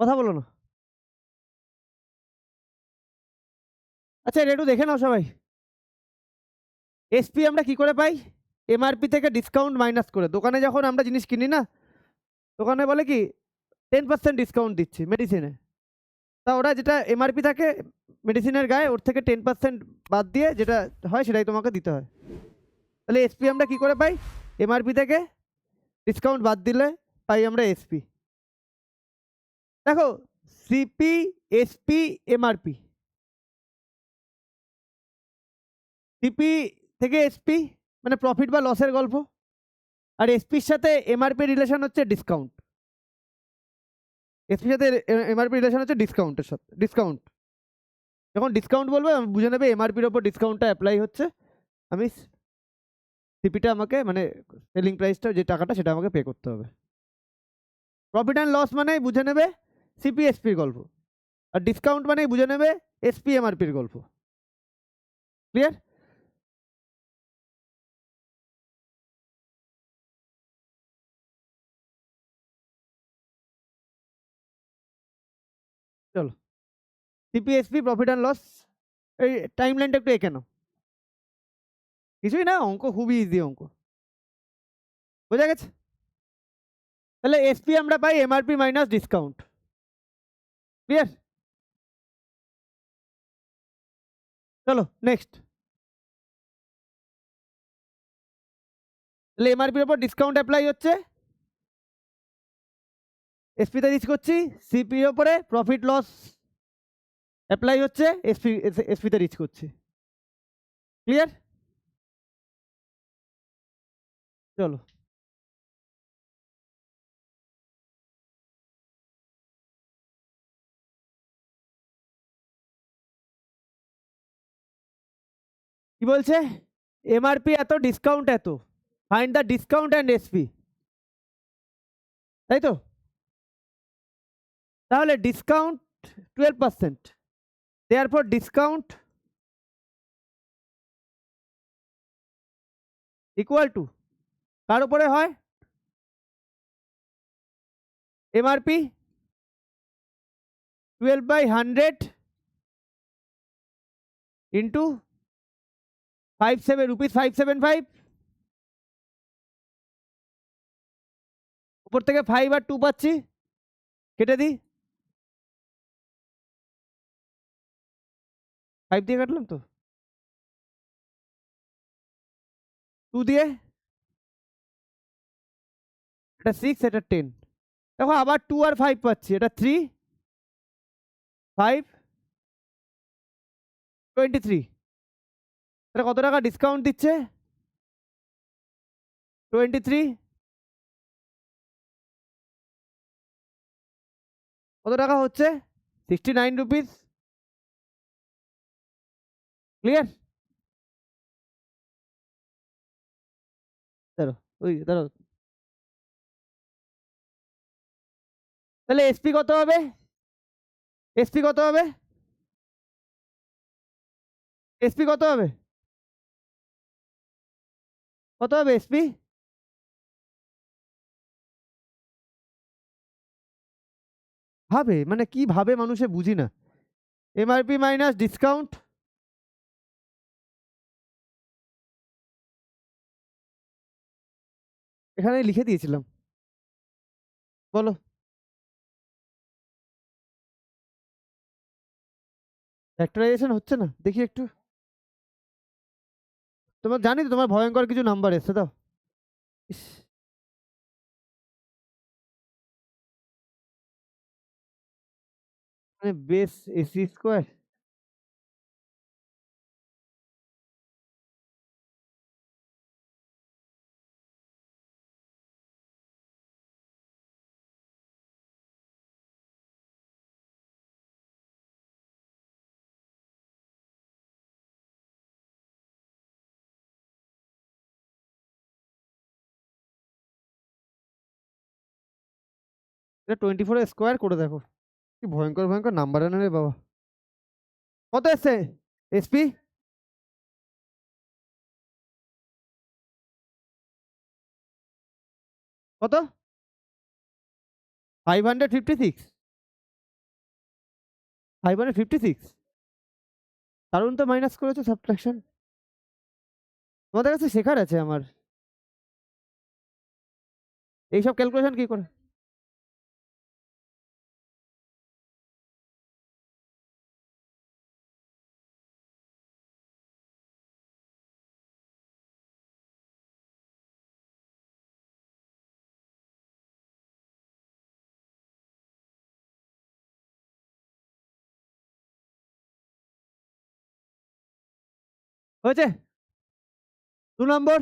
কথা বলো না। আচ্ছা এটা একটু দেখে নাও সবাই। এসপি আমরা কি করে পাই? এমআরপি থেকে ডিসকাউন্ট মাইনাস করে। দোকানে যখন আমরা জিনিস কিনি না, দোকানে বলে কি 10% ডিসকাউন্ট দিচ্ছি মেডিসিনে, তা ওরা যেটা এমআরপি থাকে মেডিসিনের গায়ে, ওর থেকে 10% বাদ দিয়ে যেটা হয় সেটাই তোমাকে দিতে হয়। তাহলে এসপি আমরা কি করে পাই? এমআরপি থেকে ডিসকাউন্ট বাদ দিলে পাই আমরা এসপি। দেখো, সিপি, এসপি, এমআরপি। সিপি থেকে এসপি মানে প্রফিট বা লসের গল্প, আর এসপির সাথে এমআরপি রিলেশন হচ্ছে ডিসকাউন্ট। এসপির সাথে এমআরপি রিলেশন হচ্ছে ডিসকাউন্টের সাথে। ডিসকাউন্ট যখন ডিসকাউন্ট বলবে আমি বুঝে নেবে এমআরপির ওপর ডিসকাউন্টটা অ্যাপ্লাই হচ্ছে, আমি সিপিটা আমাকে মানে সেলিং প্রাইসটা যে টাকাটা সেটা আমাকে পে করতে হবে। প্রফিট অ্যান্ড লস মানে বুঝে নেবে সিপি এসপির গল্প, আর ডিসকাউন্ট মানে বুঝে নেবে এসপি এমআরপির গল্প। ক্লিয়ার? চলো, CP SP profit and loss, এই টাইম লাইনটা একটু এঁকে নাও। কিছুই না, অঙ্ক খুবই ইজি অঙ্ক, বোঝা গেছে? তাহলে এসপি আমরা পাই এমআরপি মাইনাস ডিসকাউন্ট। ক্লিয়ার? চলো নেক্সট। তাহলে এমআরপির উপর ডিসকাউন্ট অ্যাপ্লাই হচ্ছে, এসপিতে রিচ করছি, সিপির ওপরে প্রফিট লস অ্যাপ্লাই হচ্ছে, এসপিতে রিচ করছি। ক্লিয়ার? চলো, কি বলছে? এমআরপি এত, ডিসকাউন্ট এত, find the discount and SP, তাই তো? তাহলে discount 12%, therefore discount equal to কার উপরে হয়? এমআরপি 12/100 ইন্টু 57 রুপিস 575, উপর থেকে 5 আর 2 পাচ্ছি, কেটে দিই, 5 দিয়ে কাটলাম তো, 2 দিয়ে, এটা 6, এটা 10। দেখো আবার 2 আর 5 পাচ্ছি, এটা 3, 5, 23। এটা কত টাকা ডিসকাউন্ট দিচ্ছে? 23, কত টাকা হচ্ছে? 69 রুপিস। ক্লিয়ার? দাঁড়ো, ওই দাঁড়ো, তাহলে এসপি কত হবে? এসপি কত হবে? এসপি কত হবে? কত হবে এসপি? ভাবে মানে কি ভাবে মানুষে বুঝি না। এমআরপি মাইনাস ডিসকাউন্ট, এখানে লিখে দিয়েছিলাম, বলো। ফ্যাক্টরাইজেশন হচ্ছে না, দেখি একটু। তোমার জানি তো তোমার ভয়ঙ্কর কিছু নাম্বার এসছে, দাও। ইস, মানে বেস এসি স্কোয়ার, এটা 24 স্কোয়ার করে দেখো, কি ভয়ঙ্কর ভয়ঙ্কর নাম্বার আনে রে বাবা। কত এসছে এসপি? কত? 556, 556। দারুণ তো মাইনাস করেছো সাবট্রাকশন। তোমাদের কাছে শেখার আছে আমার, এইসব ক্যালকুলেশন কি করে। হয়েছে? 2 নম্বর,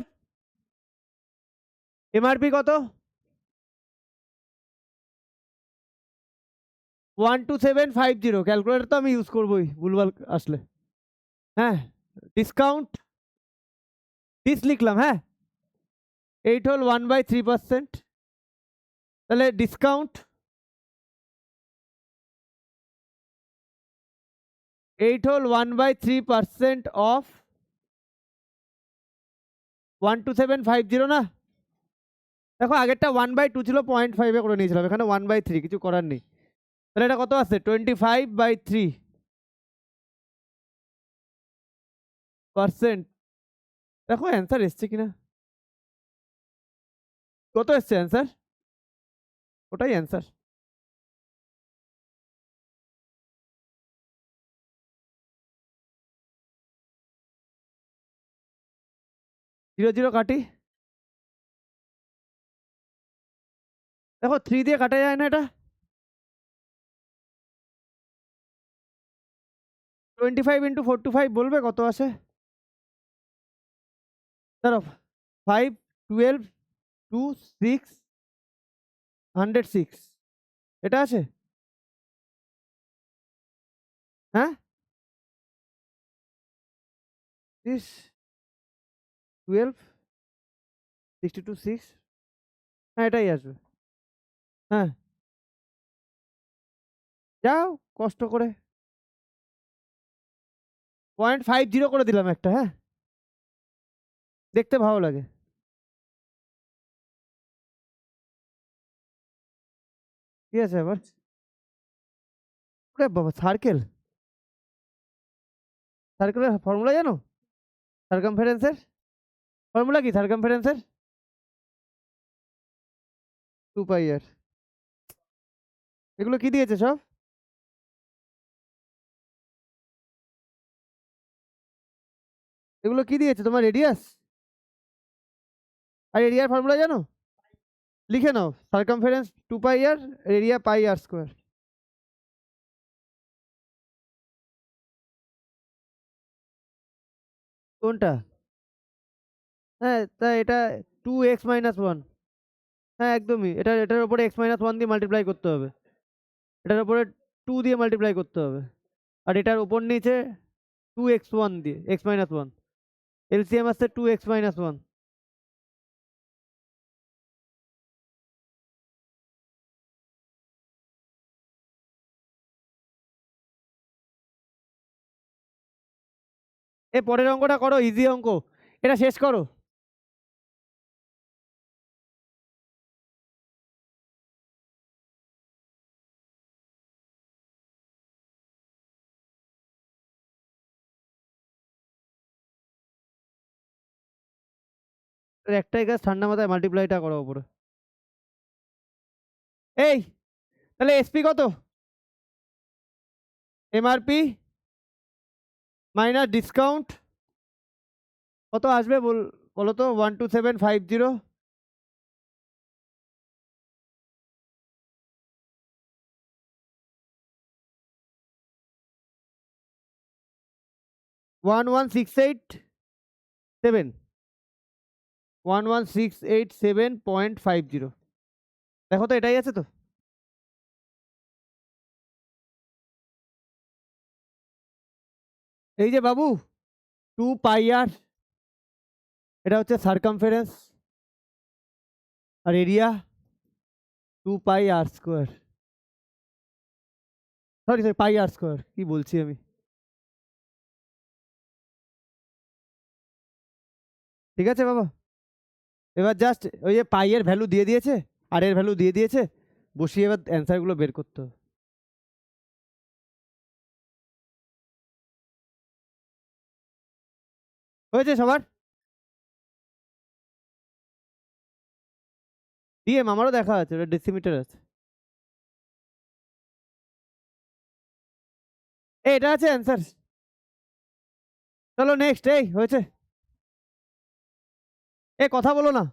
এমআরপি কত? 12750। ক্যালকুলেটর তো আমি ইউজ করবোই ভুলভাল আসলে। হ্যাঁ, ডিসকাউন্ট দিস লিখলাম, হ্যাঁ। 8 হল 1/3%। তাহলে ডিসকাউন্ট 8 হল 1/3% অফ 12750 না। দেখো আগেরটা 1/2 ছিল, 0.5 করে নিয়েছিলাম, এখানে 1/3, কিছু করার নেই। তাহলে এটা কত আছে? 25/3%। দেখো অ্যান্সার এসছে কিনা, কত এসছে অ্যান্সার, ওটাই অ্যান্সার। জিরো জিরো কাটি, দেখো 3 দিয়ে কাটা যায় না এটা। 25 × 4 to 5 বলবে কত আসে? ধরো 5, 12, 2, 6, 106, এটা আছে? হ্যাঁ, 6, 12, 62, 6, হ্যাঁ এটাই আসবে। হ্যাঁ, যাও কষ্ট করে 0.50 করে দিলাম একটা, হ্যাঁ, দেখতে ভালো লাগে। ঠিক আছে আবার, ওরে বাবা, সার্কেল, সার্কেলের ফর্মুলা জানো? সার্কামফারেন্সের ফর্মুলা কি? সার্কামফারেন্সের 2 পাই আর। এগুলো কি দিয়েছে সব? এগুলো কি দিয়েছে তোমার? রেডিয়াস? আর এরিয়ার ফর্মুলা জানো? লিখে নাও, সার্কামফারেন্স 2 পাই আর, এরিয়া পাই r²। কোনটা? হ্যাঁ, তাই এটা 2x-1। হ্যাঁ একদমই, এটার উপরে x-1 দিয়ে মাল্টিপ্লাই করতে হবে, এটার উপরে 2 দিয়ে মাল্টিপ্লাই করতে হবে, আর এটার উপর নিচে 2x1 দিয়ে x-1, এলসিএম আসছে 2x-1। এ পরের অঙ্কটা করো, ইজি অঙ্ক, এটা শেষ করো। একটাই কাজ, ঠান্ডা মাথায় মাল্টিপ্লাইটা করো উপরে। এই তাহলে এসপি কত? এমআরপি মাইনাস ডিসকাউন্ট কত আসবে বলো তো? 12750। 11687, 11687.50। দেখো তো এটাই আছে তো? এই যে বাবু, 2 পাই আর, এটা হচ্ছে সার্কামফারেন্স আর এরিয়া, 2 পাই আর স্কোয়ার, সরি সরি পাই আর স্কোয়ার, কি বলছি আমি। ঠিক আছে বাবা, এবার জাস্ট ওই যে পাই এর ভ্যালু দিয়ে দিয়েছে আর এর ভ্যালু দিয়ে দিয়েছে, বসিয়ে এবার অ্যান্সারগুলো বের করতে হবে। হয়েছে সবার? ডিএম আমারও দেখা আছে, ওটা ডেসিমিটার আছে। এটা আছে অ্যান্সার। চলো নেক্সট, এই হয়েছে। এ কথা বলো না,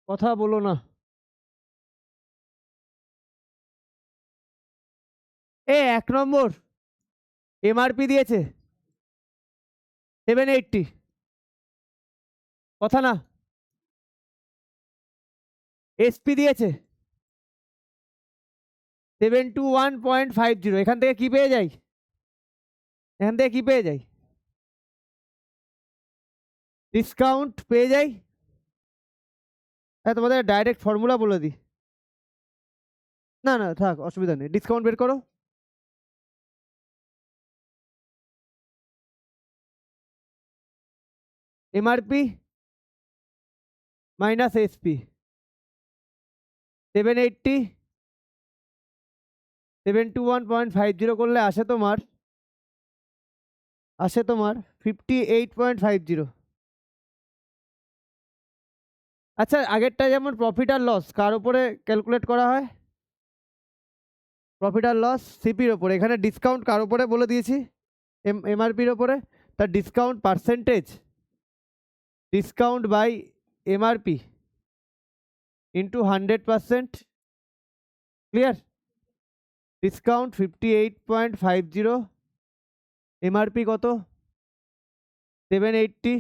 কথা বলো না। এ 1 নম্বর এমআরপি দিয়েছে 780, কথা না। এসপি দিয়েছে 721.50, এখান থেকে কি পেয়ে যাই, এখান থেকে কি পেয়ে যাই, ডিসকাউন্ট পেয়ে যাই। তোমাদের ডাইরেক্ট ফর্মুলা বলে দিই, না না থাক অসুবিধা নেই, ডিসকাউন্ট বের করো। এমআরপি মাইনাস এসপি 780, 721.50 করলে আসে তোমার 58.50। আচ্ছা আগেরটা যেমন প্রফিট আর লস কার উপরে ক্যালকুলেট করা হয়, প্রফিট আর লস সিপির ওপরে, এখানে ডিসকাউন্ট কার উপরে বলে দিয়েছি, এমআরপির ওপরে, তার discount percentage, discount by MRP into 100%, clear. Discount 58.50, MRP কত 780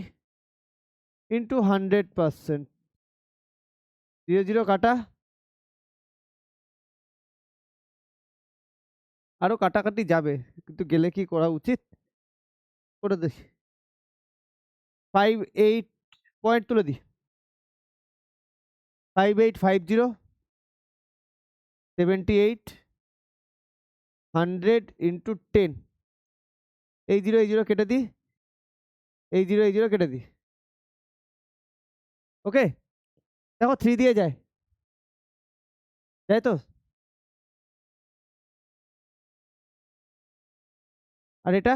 ইন্টু 100%, 0 0 কাটা, আরো কাটাকাটি যাবে কিন্তু গেলে কি করা উচিত করে দেখি, 58 পয়েন্ট তুলে দিই, 5850, 78, 100 ইন্টু 10, এই জিরো কেটে দিই, এই জিরো কেটে দিই, ওকে। দেখো 3 দিয়ে যায়, তাই তো, আর এটা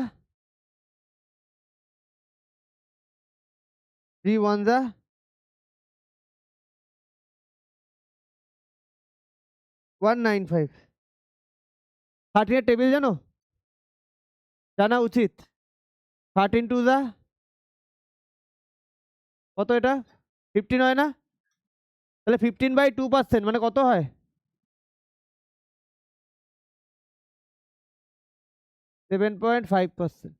3 1 যা 195। 13 এর টেবিল জানো, জানা উচিত। 13 2 যা কত, এটা 15 হয় না, তাহলে 15/2% মানে কত হয়, 7.5%।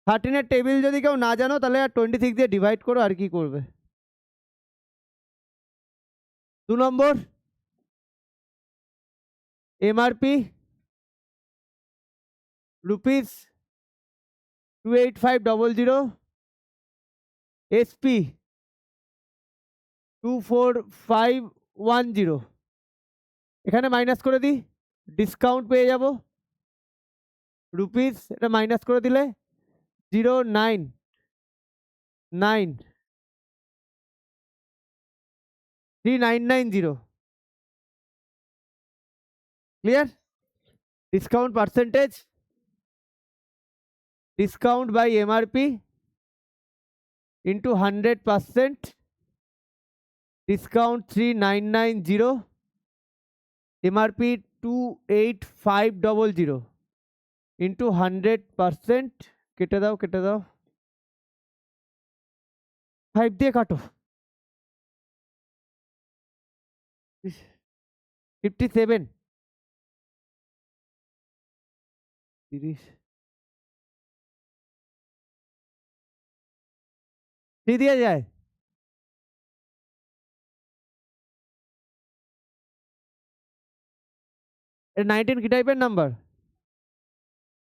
13 এর টেবিল যদি কেউ না জানো তাহলে আর 26 দিয়ে ডিভাইড করো, আর কি করবে। 2 নম্বর এমআরপি রুপিস 28500, এসপি 24510, এখানে মাইনাস করে দিই, ডিসকাউন্ট পেয়ে যাব রুপিস, এটা মাইনাস করে দিলে 0993990, clear. Discount percentage, discount by MRP into 100%, discount 3990, MRP 28500 into 100%, কেটে দাও কেটে দাও, 5 দিয়ে কাটো, 57 30, 3 দিয়ে যায়, এটা 19 কি টাইপের নাম্বার,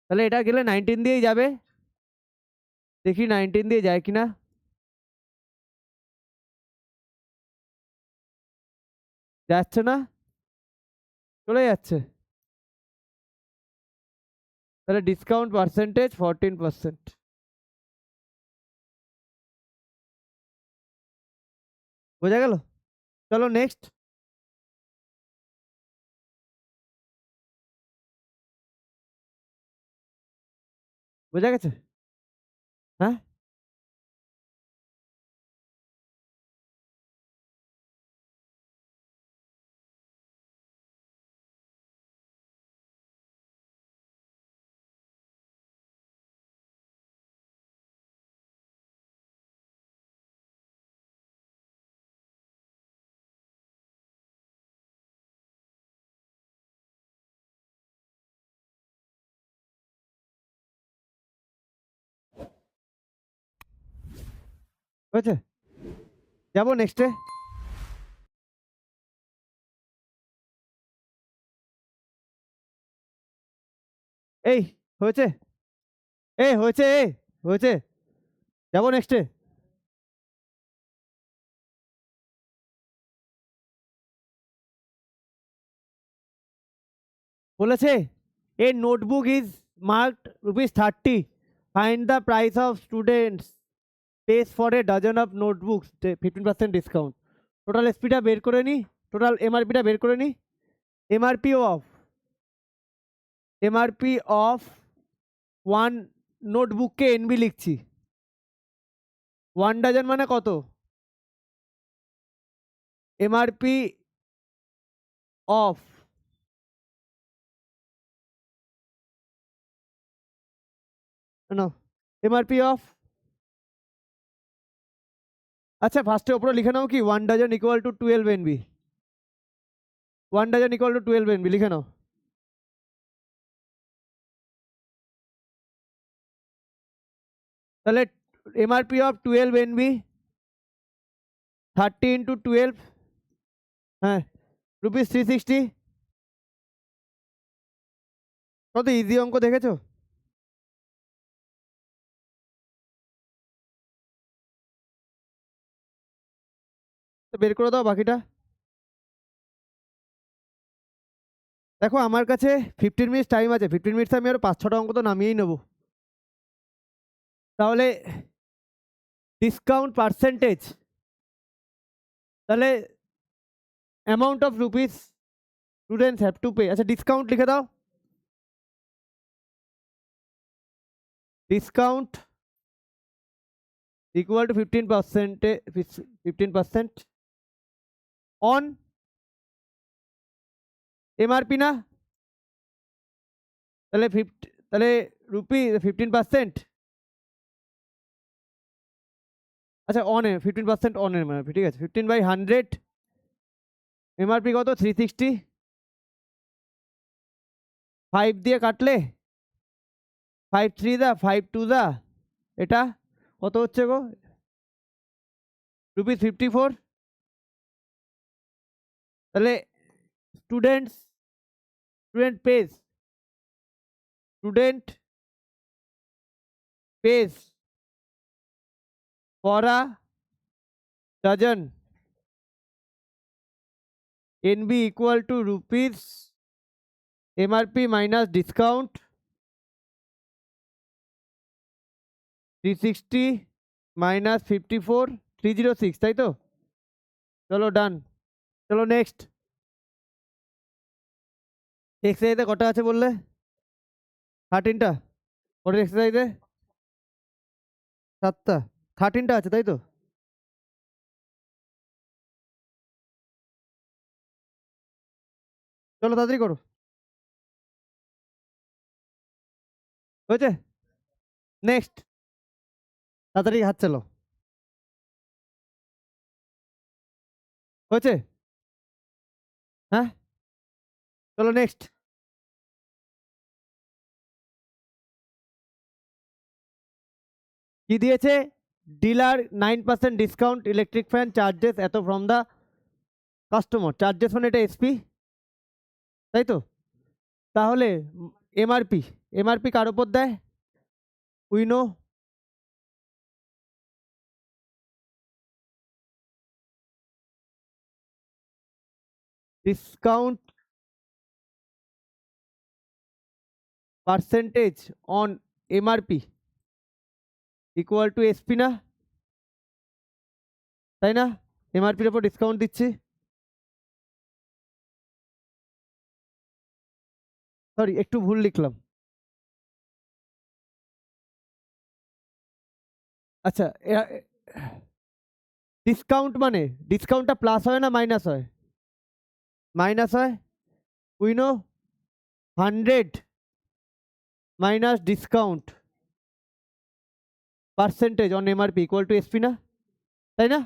তাহলে এটা গেলে 19 দিয়েই যাবে, দেখি 19 দিয়ে যায় কিনা। যাচ্ছে না, চলে যাচ্ছে। তাহলে ডিসকাউন্ট পার্সেন্টেজ 14%। বোঝা গেল? চলো নেক্সট। বোঝা গেছে? হ্যাঁ, হয়েছে? যাবো নেক্সটে। এই হয়েছে, হয়েছে, হয়েছে। যাবো নেক্সটে। বলেছে a notebook is marked ₹30, find the price of students pays for a dozen of notebooks, 15% discount. Total এসপিটা বের করে নি, টোটাল এমআরপিটা বের করে নি। MRP of MRP of one নোটবুককে এনবি লিখছি। 1 ডজন মানে কত? MRP of no MRP of, আচ্ছা ফার্স্টে ওপরে লিখে নাও কি 1 dozen equal to 12 NB. 1 dozen equal to 12 NB লিখে নাও। তাহলে এমআরপি অফ 12 এনবি, 30 × 12, হ্যাঁ, ₹360। কত ইজি অঙ্ক দেখেছো? তো বের করে দাও বাকিটা। দেখো আমার কাছে 15 মিনিটস টাইম আছে, 15 মিনিটস আমি আরো 5-6টা অঙ্ক তো নামিয়েই নেবো। তাহলে ডিসকাউন্ট পার্সেন্টেজ, তাহলে amount of rupees students have to pay, আচ্ছা ডিসকাউন্ট লিখে দাও। Discount equal two 15% on MRP না, তাহলে তাহলে রুপি 15%, আচ্ছা অন 15% অন এমআরপি, ঠিক আছে। 15/100, এমআরপি কত 360, 5 দিয়ে কাটলে 5 3 দা 5 2 দা, এটা কত হচ্ছে গো? ₹54। তাহলে students student page student page for a dozen NB equal to rupees MRP minus discount 360 minus 54, 306, তাই তো? চলো ডান। চলো নেক্সট। এক্সারসাইজে কটা আছে বললে? 13টা। পরের এক্সারসাইজে 7টা, 13টা আছে তাই তো? চলো তাড়াতাড়ি করো। হয়েছে? নেক্সট। তাড়াতাড়ি হাত চালো। হয়েছে? হ্যাঁ, চলো নেক্সট। কি দিয়েছে? Dealer 9% discount electric fan charges এত ফ্রম দ্য কাস্টমার, চার্জেস মানে এটা এসপি, তাই তো? তাহলে এমআরপি, এমআরপি কার উপর দেয়? We know discount percentage on MRP equal to SP না, তাই না? এমআরপির ওপর ডিসকাউন্ট দিচ্ছি, সরি একটু ভুল লিখলাম। আচ্ছা, ডিসকাউন্ট মানে ডিসকাউন্টটা প্লাস হয় না মাইনাস হয়? মাইনাস হয়। We know 100 minus discount percentage on MRP equal to SP না, তাই না?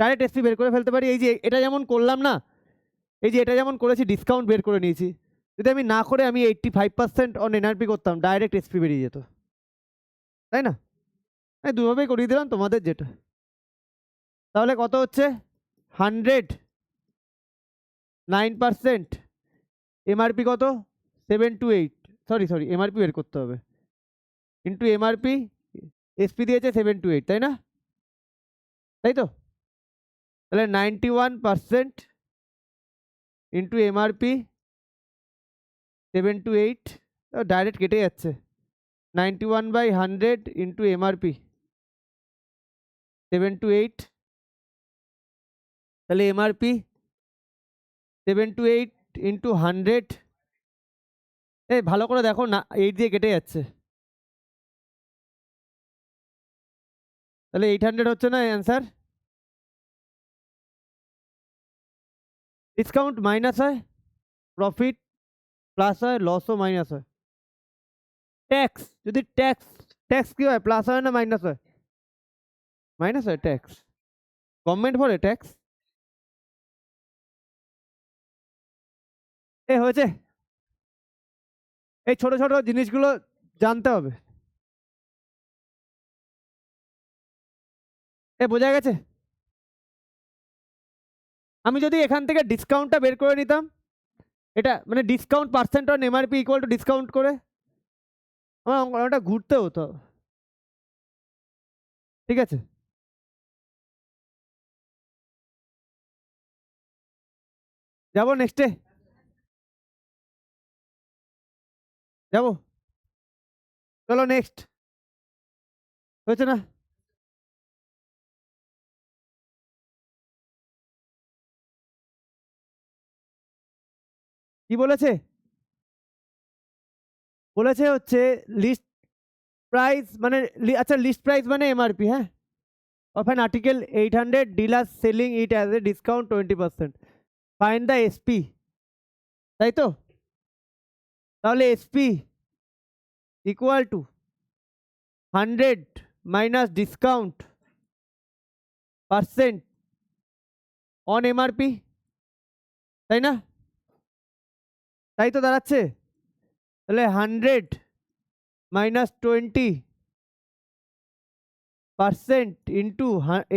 ডাইরেক্ট এসপি বের করে ফেলতে পারি। এই যে এটা যেমন করলাম না, এই যে এটা যেমন করেছি ডিসকাউন্ট বের করে নিয়েছি, যদি আমি না করে আমি 85% অন এনআরপি করতাম, ডাইরেক্ট এসপি বেরিয়ে যেত, তাই না? আমি দুভাবেই করিয়ে দিলাম তোমাদের যেটা। তাহলে কত হচ্ছে? 109%, এমআরপি কত? 728, সরি এমআরপি বের করতে হবে, ইন্টু এমআরপি, এসপি দিয়েছে 728, তাই না? তাই তো? তাহলে 91% ইন্টু এমআরপি 728, ডাইরেক্ট কেটে যাচ্ছে। 91/100 ইন্টু এমআরপি 728, তাহলে এমআরপি 728 ইন্টু 100, এই ভালো করে দেখো না, 8 দিয়ে কেটে যাচ্ছে, তাহলে 800 হচ্ছে না অ্যান্সার? ডিসকাউন্ট মাইনাস হয়, প্রফিট প্লাস হয়, লসও মাইনাস হয়। ট্যাক্স, যদি ট্যাক্স, ট্যাক্স কি হয়, প্লাস হয় না মাইনাস হয়? মাইনাস হয় ট্যাক্স, গভর্নমেন্ট ভরে ট্যাক্স। এ হয়েছে, এই ছোট ছোট জিনিসগুলো জানতে হবে। এ বোঝা গেছে? আমি যদি এখান থেকে ডিসকাউন্টটা বের করে নিতাম, এটা মানে discount percent on MRP equal two discount করে, আমার অঙ্কটা ঘুরতে হতো, ঠিক আছে? যাবো নেক্সটে, যাবো, চলো নেক্সট। হয়েছে না? কি বলেছে? বলেছে হচ্ছে লিস্ট প্রাইস মানে, আচ্ছা লিস্ট প্রাইস মানে এমআরপি, হ্যাঁ, of an article 800, dealer selling it as a discount 20%, find the SP, তাই তো? তাহলে SP equal to 100 minus discount percent on MRP, তাই না? তাই তো দাঁড়াচ্ছে। তাহলে 100 মাইনাস 20% ইন্টু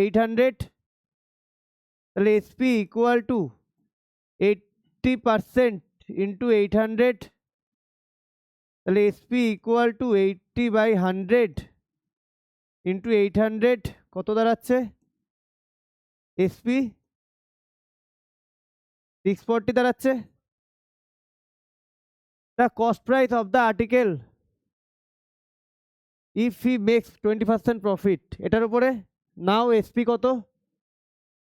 800, তাহলে এসপি ইকুয়াল টু 80% ইন্টু 800, তাহলে এসপি ইকুয়াল টু 80/100 ইন্টু 800, কত দাঁড়াচ্ছে? এসপি 640 দাঁড়াচ্ছে। The cost price of the article if he makes 20% profit, এটার উপরে নাও এসপি কত?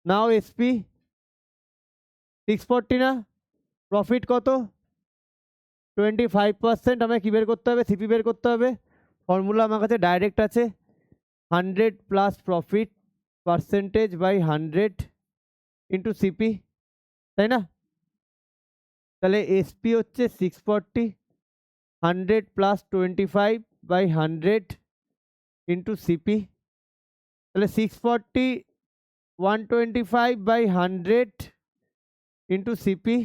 নাও এসপি 640 না, প্রফিট কত? 25%। আমাকে কি বের করতে হবে? সিপি বের করতে হবে। ফর্মুলা আমার কাছে ডাইরেক্ট আছে, 100 plus profit percentage by 100 into CP, তাই না? তাহলে এসপি হচ্ছে 640, 100 প্লাস 25/100 ইন্টু সিপি, তাহলে 640 125/100 into CP,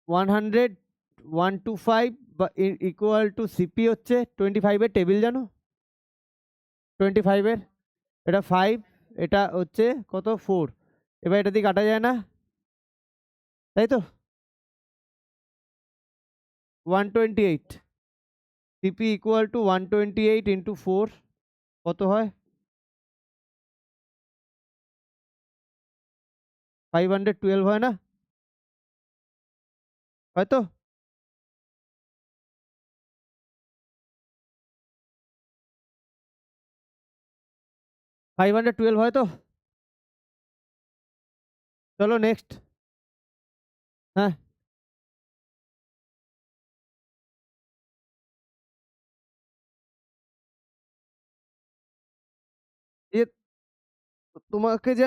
100 125 equal to CP হচ্ছে 25-এর টেবিল জানো, 25-এর, এটা 5, এটা হচ্ছে কত 4, এবার এটা দিয়ে কাটা যায় না, তাই তো? 128, সিপি ইকুয়াল টু 128 ইন্টু 4, কত হয়? 512 হয় না? হয়তো? $512 হয় তো? চলো নেক্সট। হ্যাঁ, এ তোমাকে যে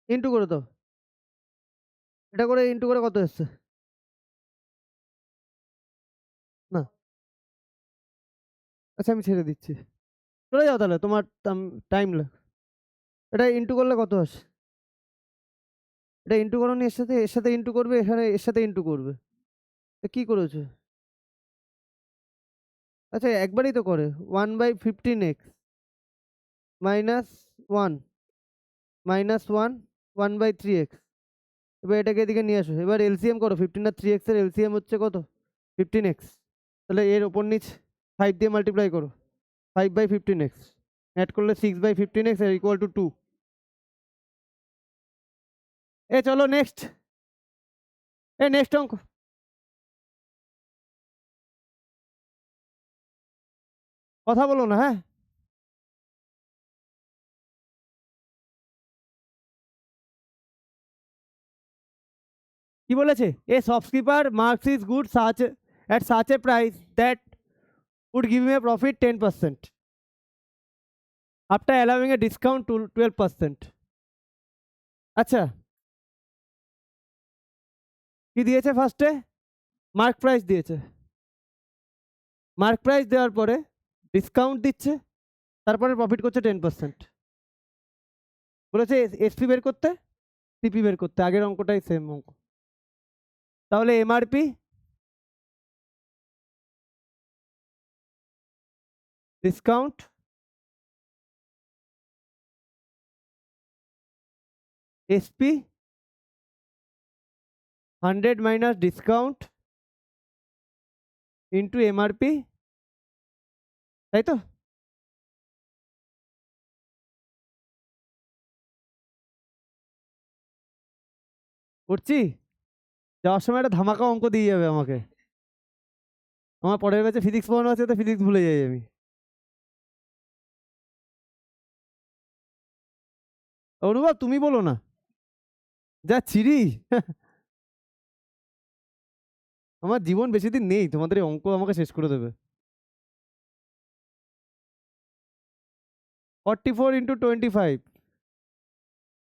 ইন্টু করে দাও। এটা করে ইন্টু করে কত এসছে? না, আচ্ছা আমি ছেড়ে দিচ্ছি। চলে যাও তাহলে, তোমার টাইম এটা ইন্টু করলে কত আসে? এটা ইন্টু করনি, এর সাথে ইন্টু করবে, এখানে এর সাথে ইন্টু করবে। কি করেছো? আচ্ছা একবারই তো করে। 1/15x minus 1 minus 1 1/3x। এবার এটাকে এদিকে নিয়ে আসো, এবার এলসিএম করো। 15 আর 3x এর এলসিএম হচ্ছে কত? 15x। তাহলে এর ওপর নিচ 5 দিয়ে মাল্টিপ্লাই করো। 5/15x অ্যাড করলে 6/15x ইকুয়াল টু 2। চলো নেক্সট। নেক্সট অঙ্ক। কথা বলো না, হ্যাঁ। কি বলেছে? এ shopkeeper marks is good such at such a price that would give me a profit 10% after allowing a discount to 12%। আচ্ছা, কি দিয়েছে ফার্স্টে? মার্ক প্রাইস দিয়েছে। মার্ক প্রাইস দেওয়ার পরে ডিসকাউন্ট দিচ্ছে, তারপরে প্রফিট করছে 10%। বলেছে এসপি বের করতে, সিপি বের করতে। আগের অঙ্কটাই সেম অঙ্ক। তাহলে MRP discount SP 100 minus discount into MRP, তাই তো? করছি। যাওয়ার সময় একটা ধামাকা অঙ্ক দিয়ে যাবে আমাকে। আমার পরের ব্যাচে ফিজিক্স পড়ানো আছে, তো ফিজিক্স ভুলে যাই আমি। অনুভব তুমি বলো না, যা চিরি। আমার জীবন বেশি দিন নেই, তোমাদের এই অঙ্ক আমাকে শেষ করে দেবে। 44 ইন্টু 25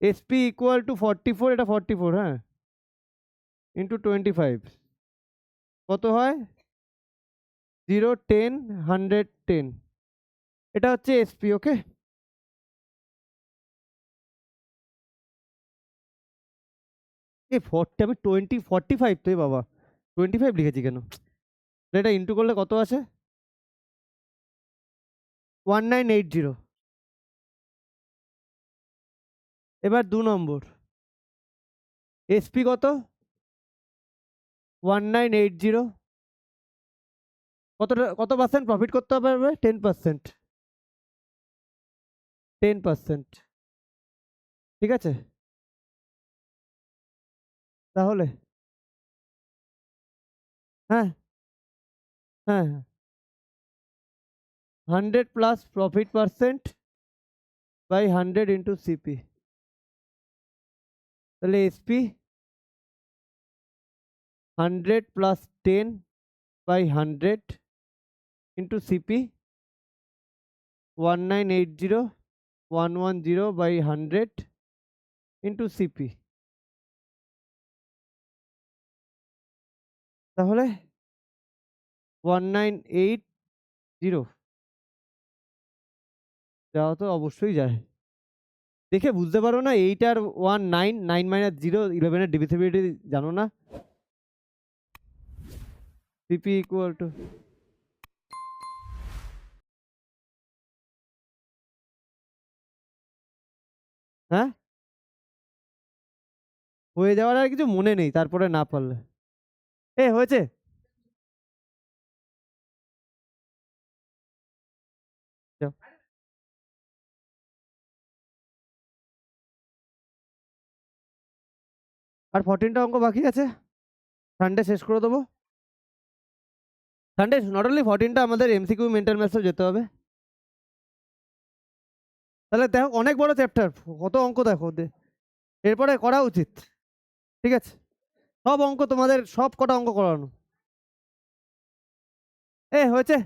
এসপি ইকুয়াল টু 44, এটা 44, হ্যাঁ, ইন্টু 25 কত হয়? 0 10 100 10। এটা হচ্ছে এসপি, ওকে। এই 40, আমি 45 তো, বাবা 25 লিখেছি কেন? এটা ইন্টু করলে কত আসে? 1980। এবার 2 নম্বর, এসপি কত? 1980। কত পার্সেন্ট প্রফিট করতে পারবে? 10%। 10%, ঠিক আছে? তাহলে হ্যাঁ, হ্যাঁ, হ্যাঁ, 100 plus profit percent by 100 into CP. তাহলে SP 100 plus 10 by 100 into CP 1980 110 by 100 into CP. তাহলে 1980 যাওয়া তো অবশ্যই যায়। দেখে বুঝতে পারো না? 8 আর 1 9, 9 মাইনাস 0 11 এর ডিভিসিবিলিটি জানো না? সিপি ইকুয়াল টু, হ্যাঁ, হয়ে যাওয়ার আর কিছু মনে নেই, তারপরে না পারলে হয়েছে। যাও। আর 14টা অঙ্ক বাকি আছে, সানডে শেষ করে দেবো। সানডে নট অনলি 14টা, আমাদের এমসিকিউ মেন্টাল ম্যাথসও যেতে হবে। তাহলে দেখো অনেক বড় চ্যাপ্টার, কত অঙ্ক দেখো এরপরে করা উচিত, ঠিক আছে? সব অঙ্ক তোমাদের, সব কটা অঙ্ক করানো। হয়েছে।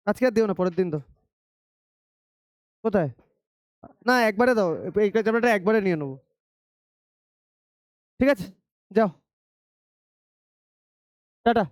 আজকে আর দিও না, পরের দিন দাও। কোথায়? না, একবারে দাও, এই চ্যাপ্টারটা একবারে নিয়ে নেবো, ঠিক আছে? যাও, টাটা।